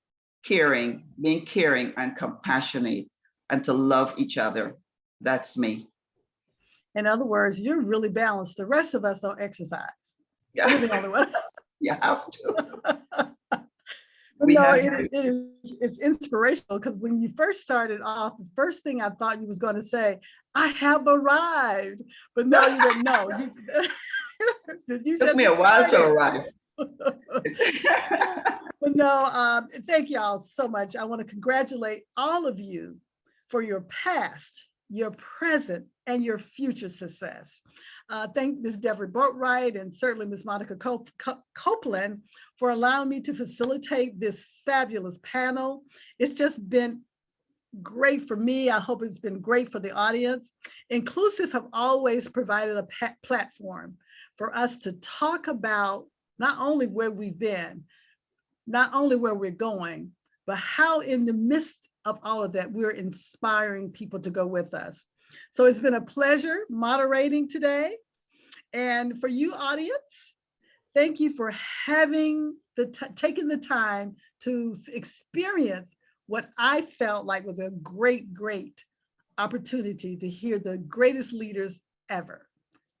caring, being caring and compassionate, and to love each other. That's me. In other words, you're really balanced. The rest of us don't exercise. Yeah. You're the only one. You have to. It's inspirational, because when you first started off, the first thing I thought you was going to say, I have arrived. But no, you didn't know. It took me a while to arrive. But no, thank you all so much. I want to congratulate all of you for your past, your present, and your future success. Thank Ms. Deborah Boatright and certainly Ms. Monica Copeland for allowing me to facilitate this fabulous panel. It's just been great for me. I hope it's been great for the audience. Inclusiv have always provided a platform for us to talk about not only where we've been, not only where we're going, but how in the midst of all of that, we're inspiring people to go with us. So it's been a pleasure moderating today. And for you audience, thank you for having taking the time to experience what I felt like was a great, great opportunity to hear the greatest leaders ever.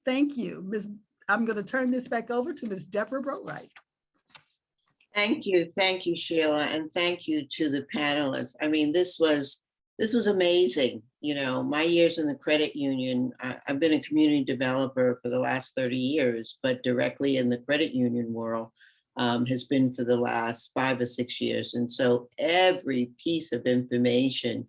Thank you. I'm going to turn this back over to Ms. Deborah Boatright. Thank you, Sheilah, and thank you to the panelists. I mean, this was amazing. You know, my years in the credit union, I've been a community developer for the last 30 years, but directly in the credit union world has been for the last 5 or 6 years. And so every piece of information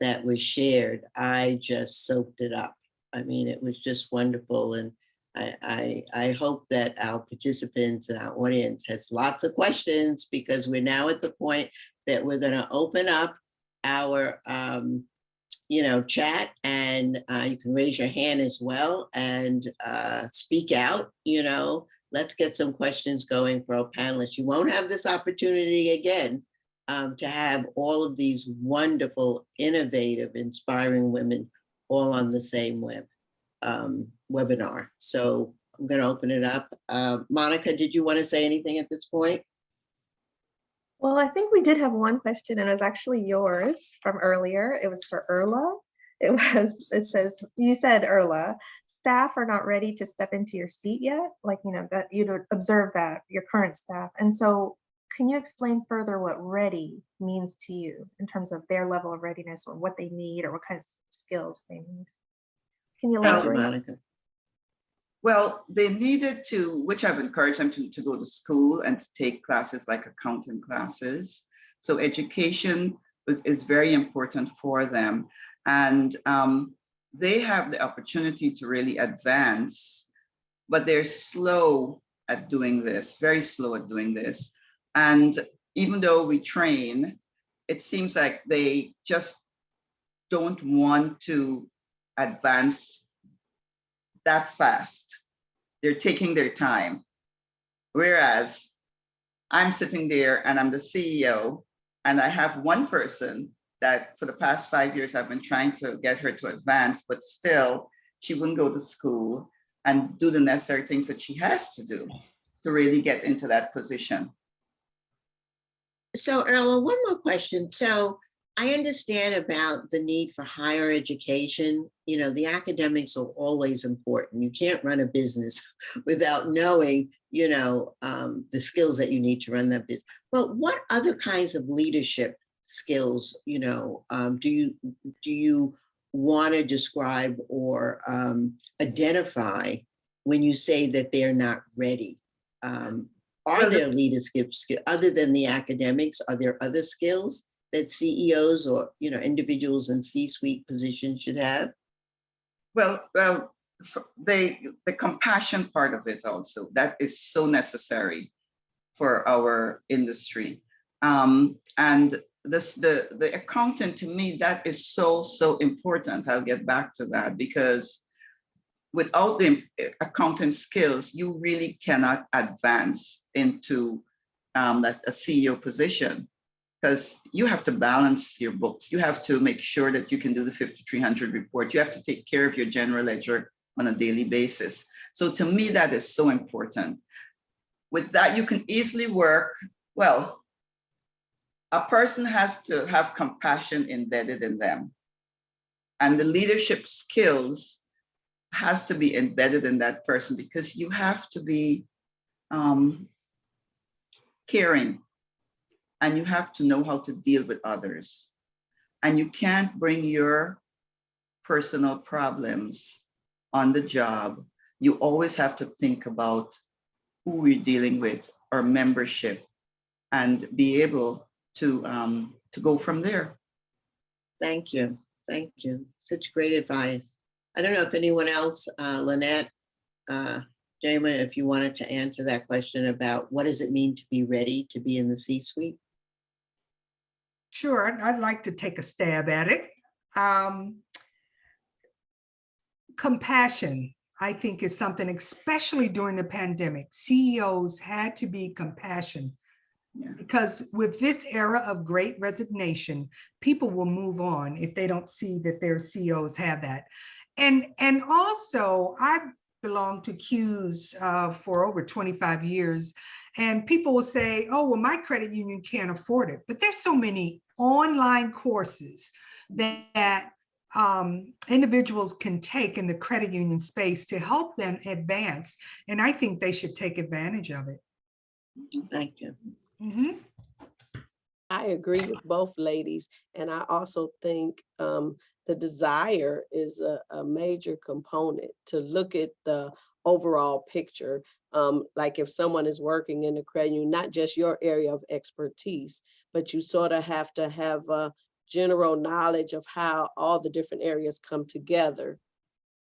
that was shared, I just soaked it up. I mean, it was just wonderful. And I hope that our participants and our audience has lots of questions, because we're now at the point that we're going to open up our chat, and you can raise your hand as well and speak out. Let's get some questions going for our panelists. You won't have this opportunity again to have all of these wonderful, innovative, inspiring women all on the same webinar. So I'm going to open it up. Monica, did you want to say anything at this point? Well, I think we did have one question, and it was actually yours from earlier. It was for Urla. It says, you said, Urla, staff are not ready to step into your seat yet, like, that you'd observe that, your current staff. And so can you explain further what ready means to you in terms of their level of readiness, or what they need, or what kinds of skills they need? Can you elaborate? Monica. Well, they needed to, which I've encouraged them to go to school and to take classes like accounting classes. So education is very important for them. And they have the opportunity to really advance, but they're slow at doing this, very slow at doing this. And even though we train, it seems like they just don't want to advance that fast. They're taking their time. Whereas I'm sitting there and I'm the CEO, and I have one person that for the past 5 years, I've been trying to get her to advance, but still she wouldn't go to school and do the necessary things that she has to do to really get into that position. So Urla, one more question. So I understand about the need for higher education. The academics are always important. You can't run a business without knowing, the skills that you need to run that business. But what other kinds of leadership skills, do you want to describe or identify when you say that they're not ready? Are there leadership skills other than the academics? Are there other skills that CEOs or individuals in C-suite positions should have? Well, the compassion part of it also, that is so necessary for our industry. And the accountant, to me, that is so important. I'll get back to that, because without the accountant skills, you really cannot advance into a CEO position, because you have to balance your books. You have to make sure that you can do the 5300 report. You have to take care of your general ledger on a daily basis. So to me, that is so important. With that, you can easily work. Well, a person has to have compassion embedded in them. And the leadership skills has to be embedded in that person, because you have to be caring, and you have to know how to deal with others. And you can't bring your personal problems on the job. You always have to think about who we're dealing with, our membership, and be able to go from there. Thank you. Thank you. Such great advice. I don't know if anyone else, Lynette, Jama, if you wanted to answer that question about what does it mean to be ready to be in the C-suite? Sure, I'd like to take a stab at it. Compassion, I think, is something, especially during the pandemic. CEOs had to be compassionate. Yeah. Because with this era of great resignation, people will move on if they don't see that their CEOs have that. And also, I've belonged to Q's for over 25 years, and people will say, oh, well, my credit union can't afford it. But there's so many online courses that individuals can take in the credit union space to help them advance. And I think they should take advantage of it. Thank you. Mm-hmm. I agree with both ladies. And I also think the desire is a major component to look at the overall picture. Like if someone is working in the credit union, not just your area of expertise, but you sort of have to have a general knowledge of how all the different areas come together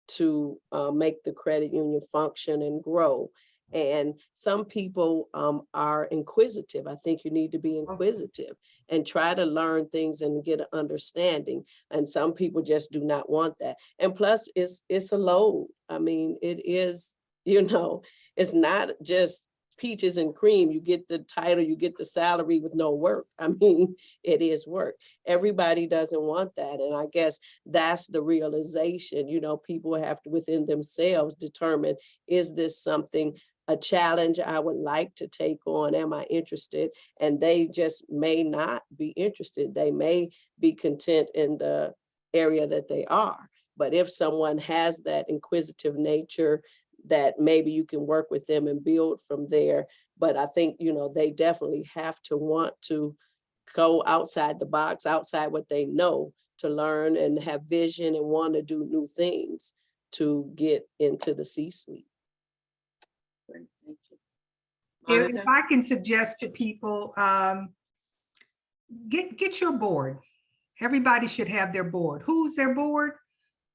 to make the credit union function and grow. And some people are inquisitive. I think you need to be inquisitive and try to learn things and get an understanding. And some people just do not want that. And plus, it's a load. I mean, it is, it's not just peaches and cream. You get the title, you get the salary with no work. I mean, it is work. Everybody doesn't want that. And I guess that's the realization, people have to within themselves determine, is this something, a challenge I would like to take on? Am I interested? And they just may not be interested. They may be content in the area that they are. But if someone has that inquisitive nature, that maybe you can work with them and build from there. But I think, they definitely have to want to go outside the box, outside what they know, to learn and have vision and want to do new things to get into the C-suite. Thank you. If Monica? I can suggest to people, get your board. Everybody should have their board. Who's their board?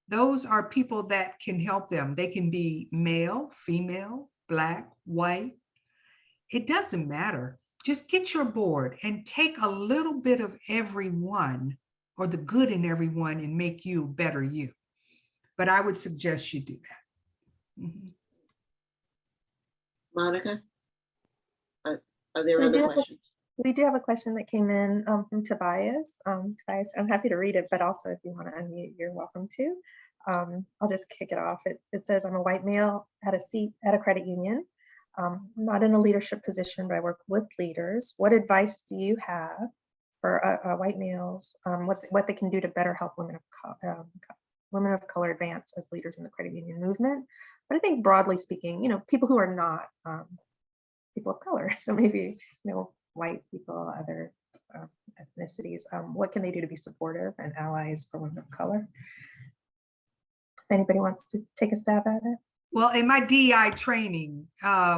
Those are people that can help them. They can be male, female, Black, white. It doesn't matter. Just get your board and take a little bit of everyone, or the good in everyone, and make you better you. But I would suggest you do that. Mm-hmm. Monica? Are there We other do have a- questions? We do have a question that came in from Tobias. Tobias, I'm happy to read it, but also if you want to unmute, you're welcome to. I'll just kick it off. It says, I'm a white male at a seat at a credit union. Not in a leadership position, but I work with leaders. What advice do you have for white males, what they can do to better help women of color advance as leaders in the credit union movement? But I think broadly speaking, people who are not people of color, so maybe, white people, other ethnicities, what can they do to be supportive and allies for women of color? If anybody wants to take a stab at it. Well, in my DEI training,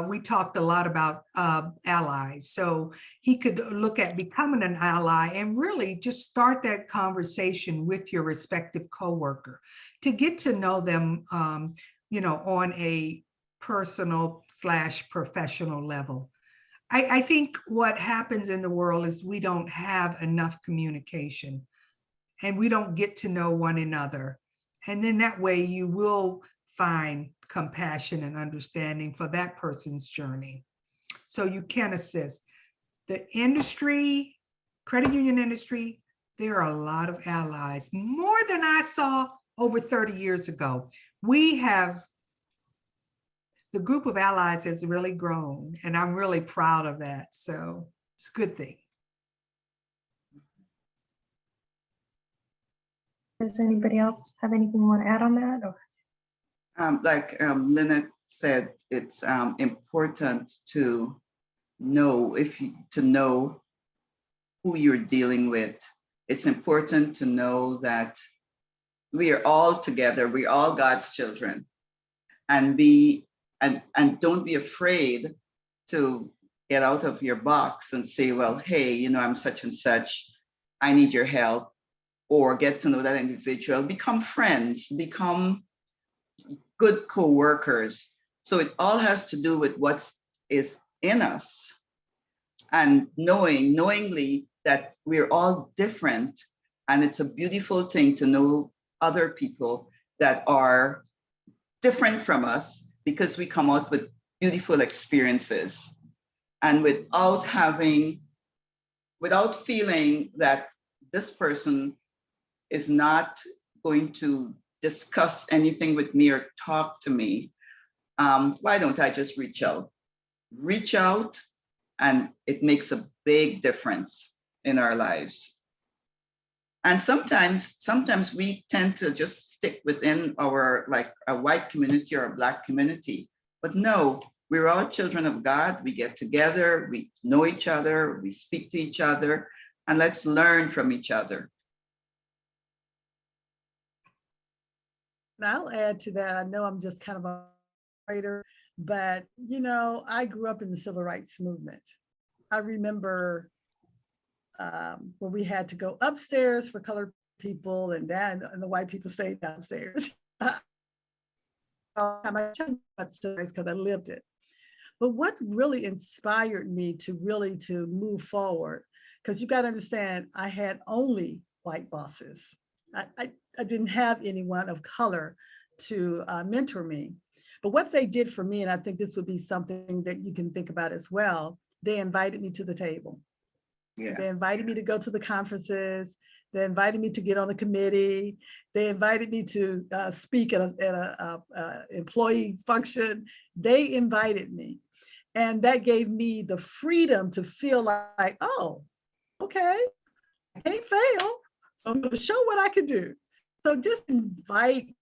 we talked a lot about allies. So he could look at becoming an ally and really just start that conversation with your respective coworker to get to know them, on a personal/professional level. I think what happens in the world is we don't have enough communication and we don't get to know one another. And then that way you will find compassion and understanding for that person's journey. So you can assist. The industry, credit union industry, there are a lot of allies, more than I saw over 30 years ago. The group of allies has really grown, and I'm really proud of that. So it's a good thing. Does anybody else have anything you want to add on that? Or? Like Lynette said, it's important to know who you're dealing with. It's important to know that we are all together. We're all God's children, and don't be afraid to get out of your box and say, well, hey, I'm such and such. I need your help. or get to know that individual, become friends, become good co-workers. So it all has to do with what is in us, and knowingly that we're all different. And it's a beautiful thing to know other people that are different from us, because we come out with beautiful experiences. And without feeling that this person is not going to discuss anything with me or talk to me, why don't I just reach out? Reach out, and it makes a big difference in our lives. And sometimes we tend to just stick within our, like, a white community or a Black community. But no, we're all children of God. We get together, we know each other, we speak to each other, and let's learn from each other. And I'll add to that. I know I'm just kind of a writer, but you know, I grew up in the civil rights movement. I remember when we had to go upstairs for colored people, and the white people stayed downstairs. I tell you about stories because I lived it. But what really inspired me to move forward, because you got to understand, I had only white bosses. I didn't have anyone of color to mentor me. But what they did for me, and I think this would be something that you can think about as well, they invited me to the table. Yeah. They invited me to go to the conferences. They invited me to get on a committee. They invited me to speak at a employee function. They invited me. And that gave me the freedom to feel like, oh, okay, I can't fail. So I'm going to show what I can do. So just invite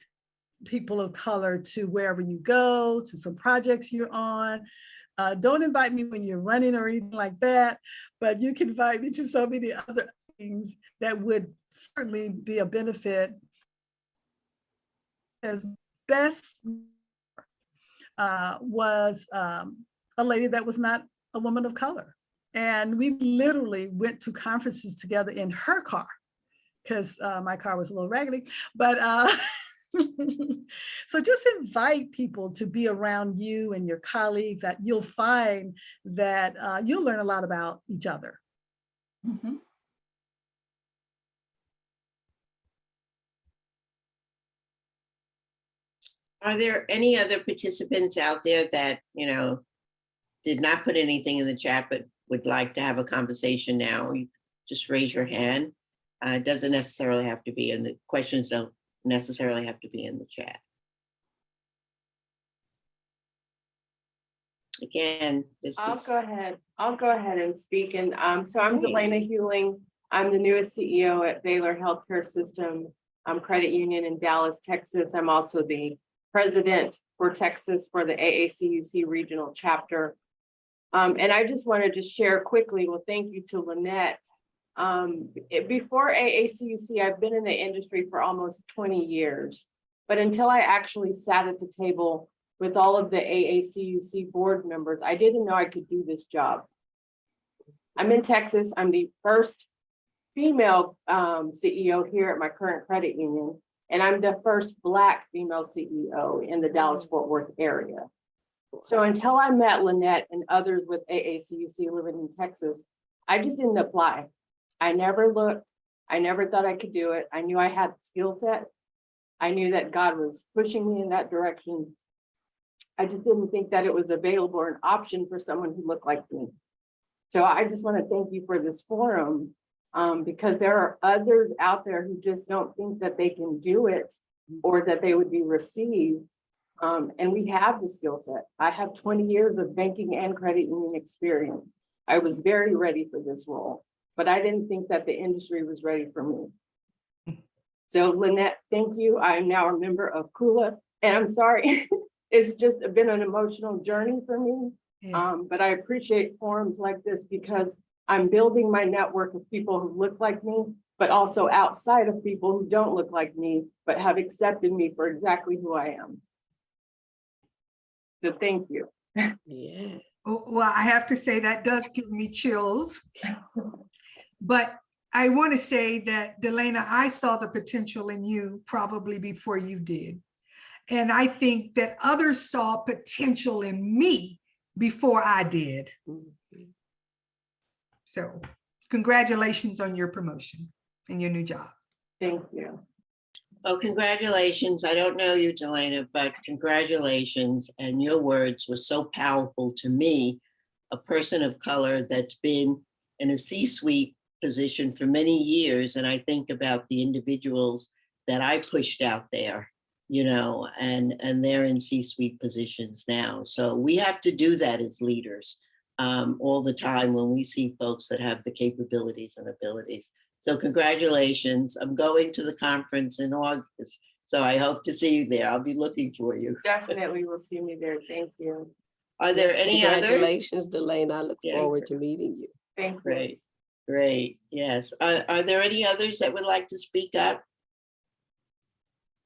people of color to wherever you go, to some projects you're on. Don't invite me when you're running or anything like that, but you can invite me to so many other things that would certainly be a benefit. As best was a lady that was not a woman of color. And we literally went to conferences together in her car, because my car was a little raggedy, but so just invite people to be around you and your colleagues. That you'll find that you'll learn a lot about each other. Mm-hmm. Are there any other participants out there that, you know, did not put anything in the chat but would like to have a conversation now? You just raise your hand. It doesn't necessarily have to be in the questions, don't necessarily have to be in the chat. Again, I'll go ahead and speak. And so I'm Delana Hewling. I'm the newest CEO at Baylor Healthcare System Credit Union in Dallas, Texas. I'm also the president for Texas for the AACUC regional chapter. And I just wanted to share quickly, well, thank you to Lynette. Before AACUC, I've been in the industry for almost 20 years, but until I actually sat at the table with all of the AACUC board members, I didn't know I could do this job. I'm in Texas. I'm the first female CEO here at my current credit union, and I'm the first Black female CEO in the Dallas-Fort Worth area. So until I met Lynette and others with AACUC living in Texas, I just didn't apply. I never looked. I never thought I could do it. I knew I had the skill set. I knew that God was pushing me in that direction. I just didn't think that it was available or an option for someone who looked like me. So I just want to thank you for this forum, because there are others out there who just don't think that they can do it or that they would be received. And we have the skill set. I have 20 years of banking and credit union experience. I was very ready for this role, but I didn't think that the industry was ready for me. So Lynette, thank you. I am now a member of KULA, and I'm sorry, it's just been an emotional journey for me. Yeah. But I appreciate forums like this because I'm building my network of people who look like me, but also outside of people who don't look like me, but have accepted me for exactly who I am. So thank you. Yeah. Well, I have to say that does give me chills. But I want to say that, Delana, I saw the potential in you probably before you did. And I think that others saw potential in me before I did. So congratulations on your promotion and your new job. Thank you. Well, congratulations. I don't know you, Delana, but congratulations. And your words were so powerful to me, a person of color that's been in a C-suite position for many years. And I think about the individuals that I pushed out there, you know, and they're in C-suite positions now. So we have to do that as leaders all the time when we see folks that have the capabilities and abilities. So congratulations. I'm going to the conference in August, so I hope to see you there. I'll be looking for you. Definitely will see me there. Thank you. Are there Yes, any others? congratulations, Delana. I look Yeah. forward to meeting you. Thank you. Great, great, yes. Are there any others that would like to speak up?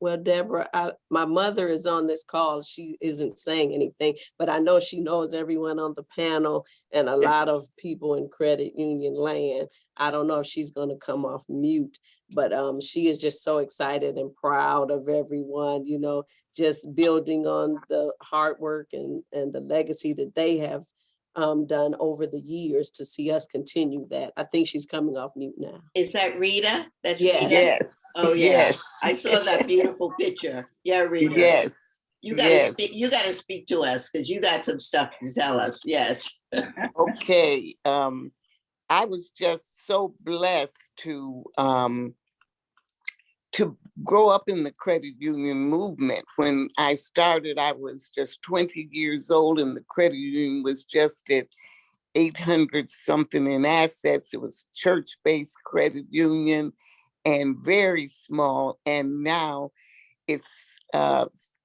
Well, Deborah, my mother is on this call. She isn't saying anything, but I know she knows everyone on the panel and a lot of people in credit union land. I don't know if she's going to come off mute, but she is just so excited and proud of everyone, you know, just building on the hard work and the legacy that they have done over the years to see us continue that. I think she's coming off mute now. Is that Rita? That's Yes. Rita? Yes. Oh, yeah. Yes. I saw that beautiful picture. Yeah, Rita. Yes. You gotta Yes. speak, you gotta speak to us because you got some stuff to tell us. Yes. Okay. I was just so blessed to grow up in the credit union movement. When I started, I was just 20 years old and the credit union was just at 800 something in assets. It was church-based credit union and very small. And now it's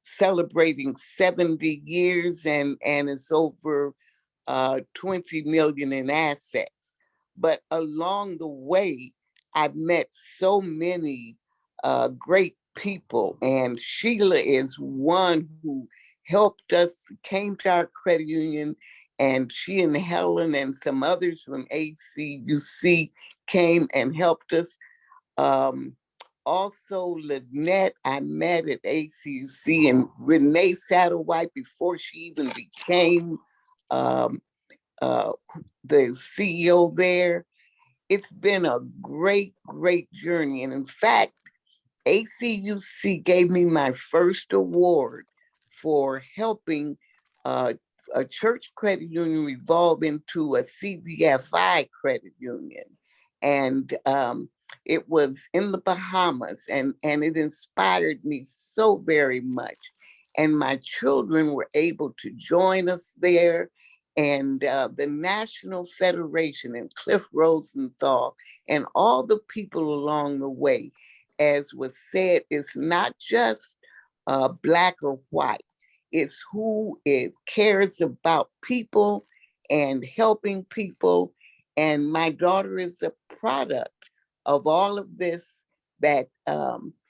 celebrating 70 years and it's over 20 million in assets. But along the way, I've met so many great people, and Sheilah is one who helped us, came to our credit union, and she and Helen and some others from ACUC came and helped us. Also, Lynette, I met at ACUC, and Renee Satterwhite before she even became the CEO there. It's been a great, great journey. And in fact, ACUC gave me my first award for helping a church credit union evolve into a CDFI credit union. And it was in the Bahamas, and it inspired me so very much. And my children were able to join us there. And the National Federation and Cliff Rosenthal and all the people along the way, as was said, it's not just Black or white. It's who cares about people and helping people. And my daughter is a product of all of this that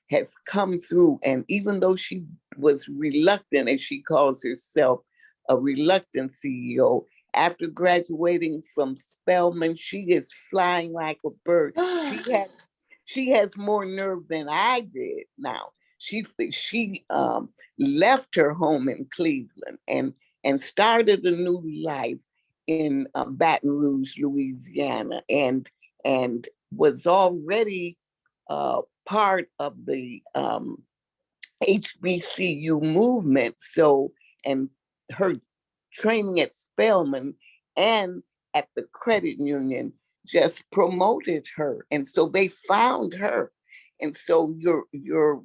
has come through. And even though she was reluctant, and she calls herself a reluctant CEO, after graduating from Spelman, she is flying like a bird. She has more nerve than I did now. She left her home in Cleveland and started a new life in Baton Rouge, Louisiana, and was already part of the HBCU movement. So, and her training at Spelman and at the credit union just promoted her. And so they found her. And so your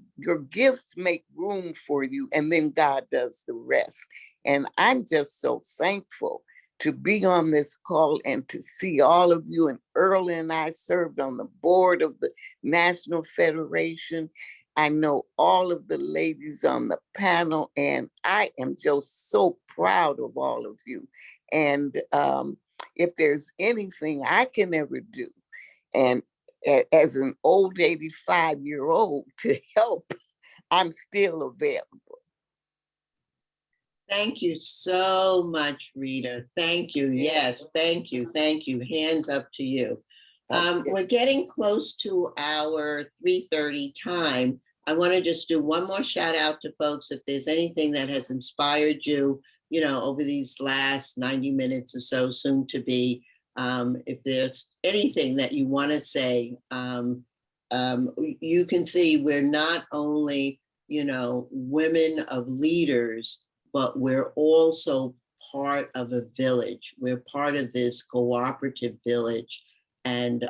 gifts make room for you, and then God does the rest. And I'm just so thankful to be on this call and to see all of you. And Urla and I served on the board of the National Federation. I know all of the ladies on the panel, and I am just so proud of all of you. And if there's anything I can ever do, and as an old 85-year-old to help, I'm still available. Thank you so much, Rita. Thank you. Yes, thank you. Thank you. Hands up to you. We're getting close to our 3:30 time. I want to just do one more shout out to folks. If there's anything that has inspired you, over these last 90 minutes or so, soon to be, if there's anything that you want to say, you can see we're not only, women of leaders, but we're also part of a village. We're part of this cooperative village, and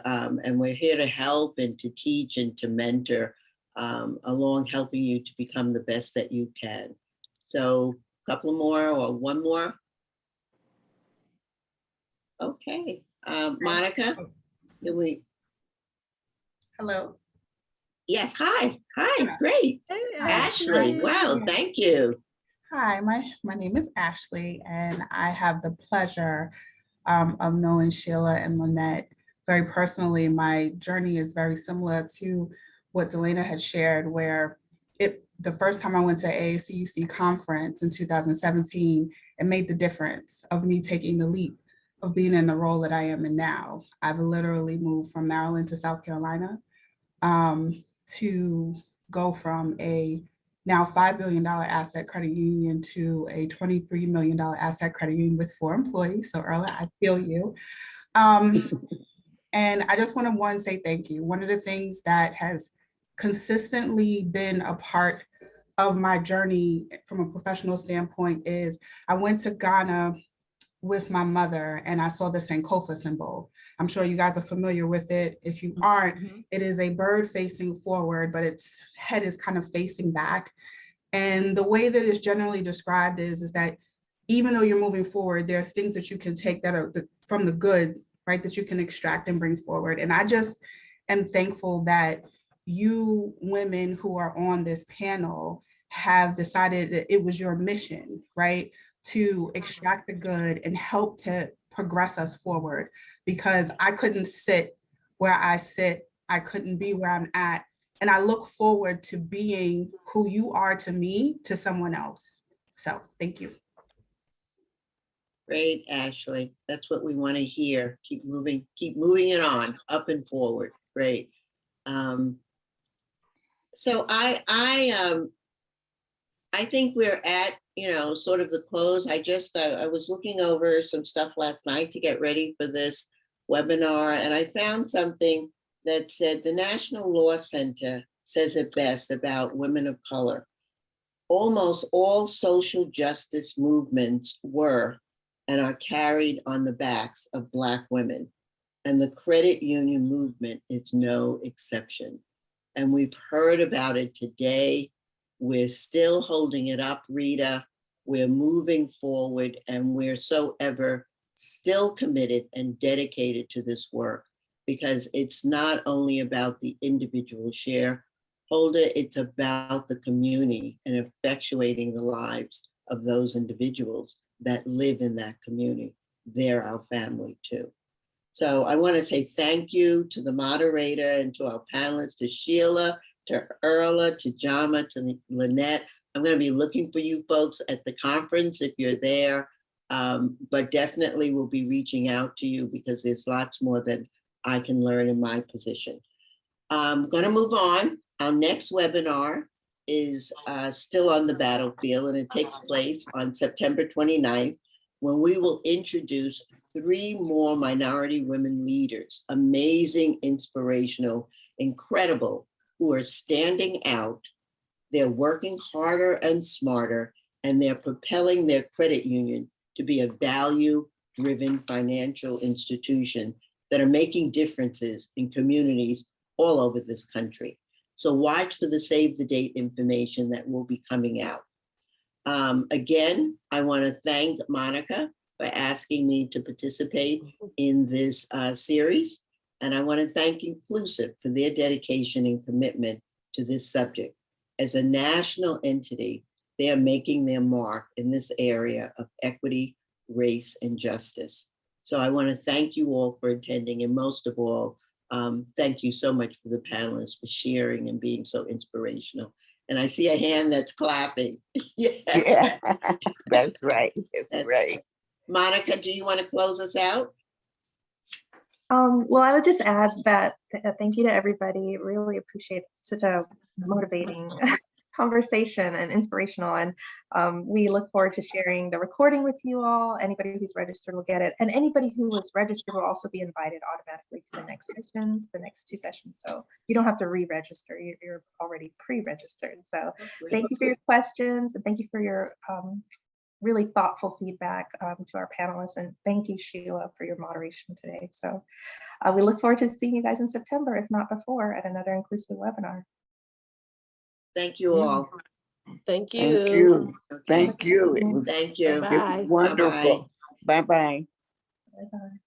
we're here to help and to teach and to mentor, along helping you to become the best that you can. So a couple more or one more. Okay, Monica, can we? Hello. Yes, hi, great. Hey, Ashley, wow, thank you. Hi, my name is Ashley, and I have the pleasure of knowing Sheilah and Lynette very personally. My journey is very similar to what Delana had shared, where the first time I went to AACUC conference in 2017, it made the difference of me taking the leap of being in the role that I am in now. I've literally moved from Maryland to South Carolina to go from a now $5 billion asset credit union to a $23 million asset credit union with 4 employees. So Urla, I feel you. And I just want to say thank you. One of the things that has consistently been a part of my journey from a professional standpoint is I went to Ghana with my mother and I saw the Sankofa symbol. I'm sure you guys are familiar with it. If you aren't, it is a bird facing forward, but its head is kind of facing back. And the way that it's generally described is that even though you're moving forward, there are things that you can take that are from the good, right, that you can extract and bring forward. And I just am thankful that you women who are on this panel have decided that it was your mission, right, to extract the good and help to progress us forward, because I couldn't sit where I sit. I couldn't be where I'm at. And I look forward to being who you are to me, to someone else. So thank you. Great, Ashley. That's what we want to hear. Keep moving it on, up and forward. Great. So I think we're at, sort of the close. I was looking over some stuff last night to get ready for this webinar, and I found something that said the National Law Center says it best about women of color. Almost all social justice movements were and are carried on the backs of Black women, and the credit union movement is no exception. And we've heard about it today. We're still holding it up, Rita. We're moving forward, and we're so ever still committed and dedicated to this work, because it's not only about the individual shareholder, it's about the community and effectuating the lives of those individuals that live in that community. They're our family too. So I want to say thank you to the moderator and to our panelists, to Sheilah, to Urla, to Jama, to Lynette. I'm going to be looking for you folks at the conference if you're there, but definitely we'll be reaching out to you because there's lots more that I can learn in my position. I'm going to move on. Our next webinar is still on the battlefield, and it takes place on September 29th, when we will introduce 3 more minority women leaders, amazing, inspirational, incredible, who are standing out. They're working harder and smarter, and they're propelling their credit union to be a value-driven financial institution that are making differences in communities all over this country. So watch for the save the date information that will be coming out. Again, I want to thank Monica for asking me to participate in this series. And I want to thank Inclusiv for their dedication and commitment to this subject. As a national entity, they are making their mark in this area of equity, race, and justice. So I want to thank you all for attending, and most of all, thank you so much for the panelists for sharing and being so inspirational. And I see a hand that's clapping. Yeah, that's right. That's right. Monica, do you want to close us out? Well, I would just add that thank you to everybody. Really appreciate such a motivating conversation and inspirational. And we look forward to sharing the recording with you all. Anybody who's registered will get it. And anybody who was registered will also be invited automatically to the next sessions, the next 2 sessions. So you don't have to re-register. You're already pre-registered. So thank you for your questions and thank you for your really thoughtful feedback to our panelists. And thank you, Sheilah, for your moderation today. So we look forward to seeing you guys in September, if not before, at another Inclusive webinar. Thank you all. Thank you. Thank you. Okay. Thank you. Thank you. Bye-bye. Wonderful. Bye-bye. Bye-bye.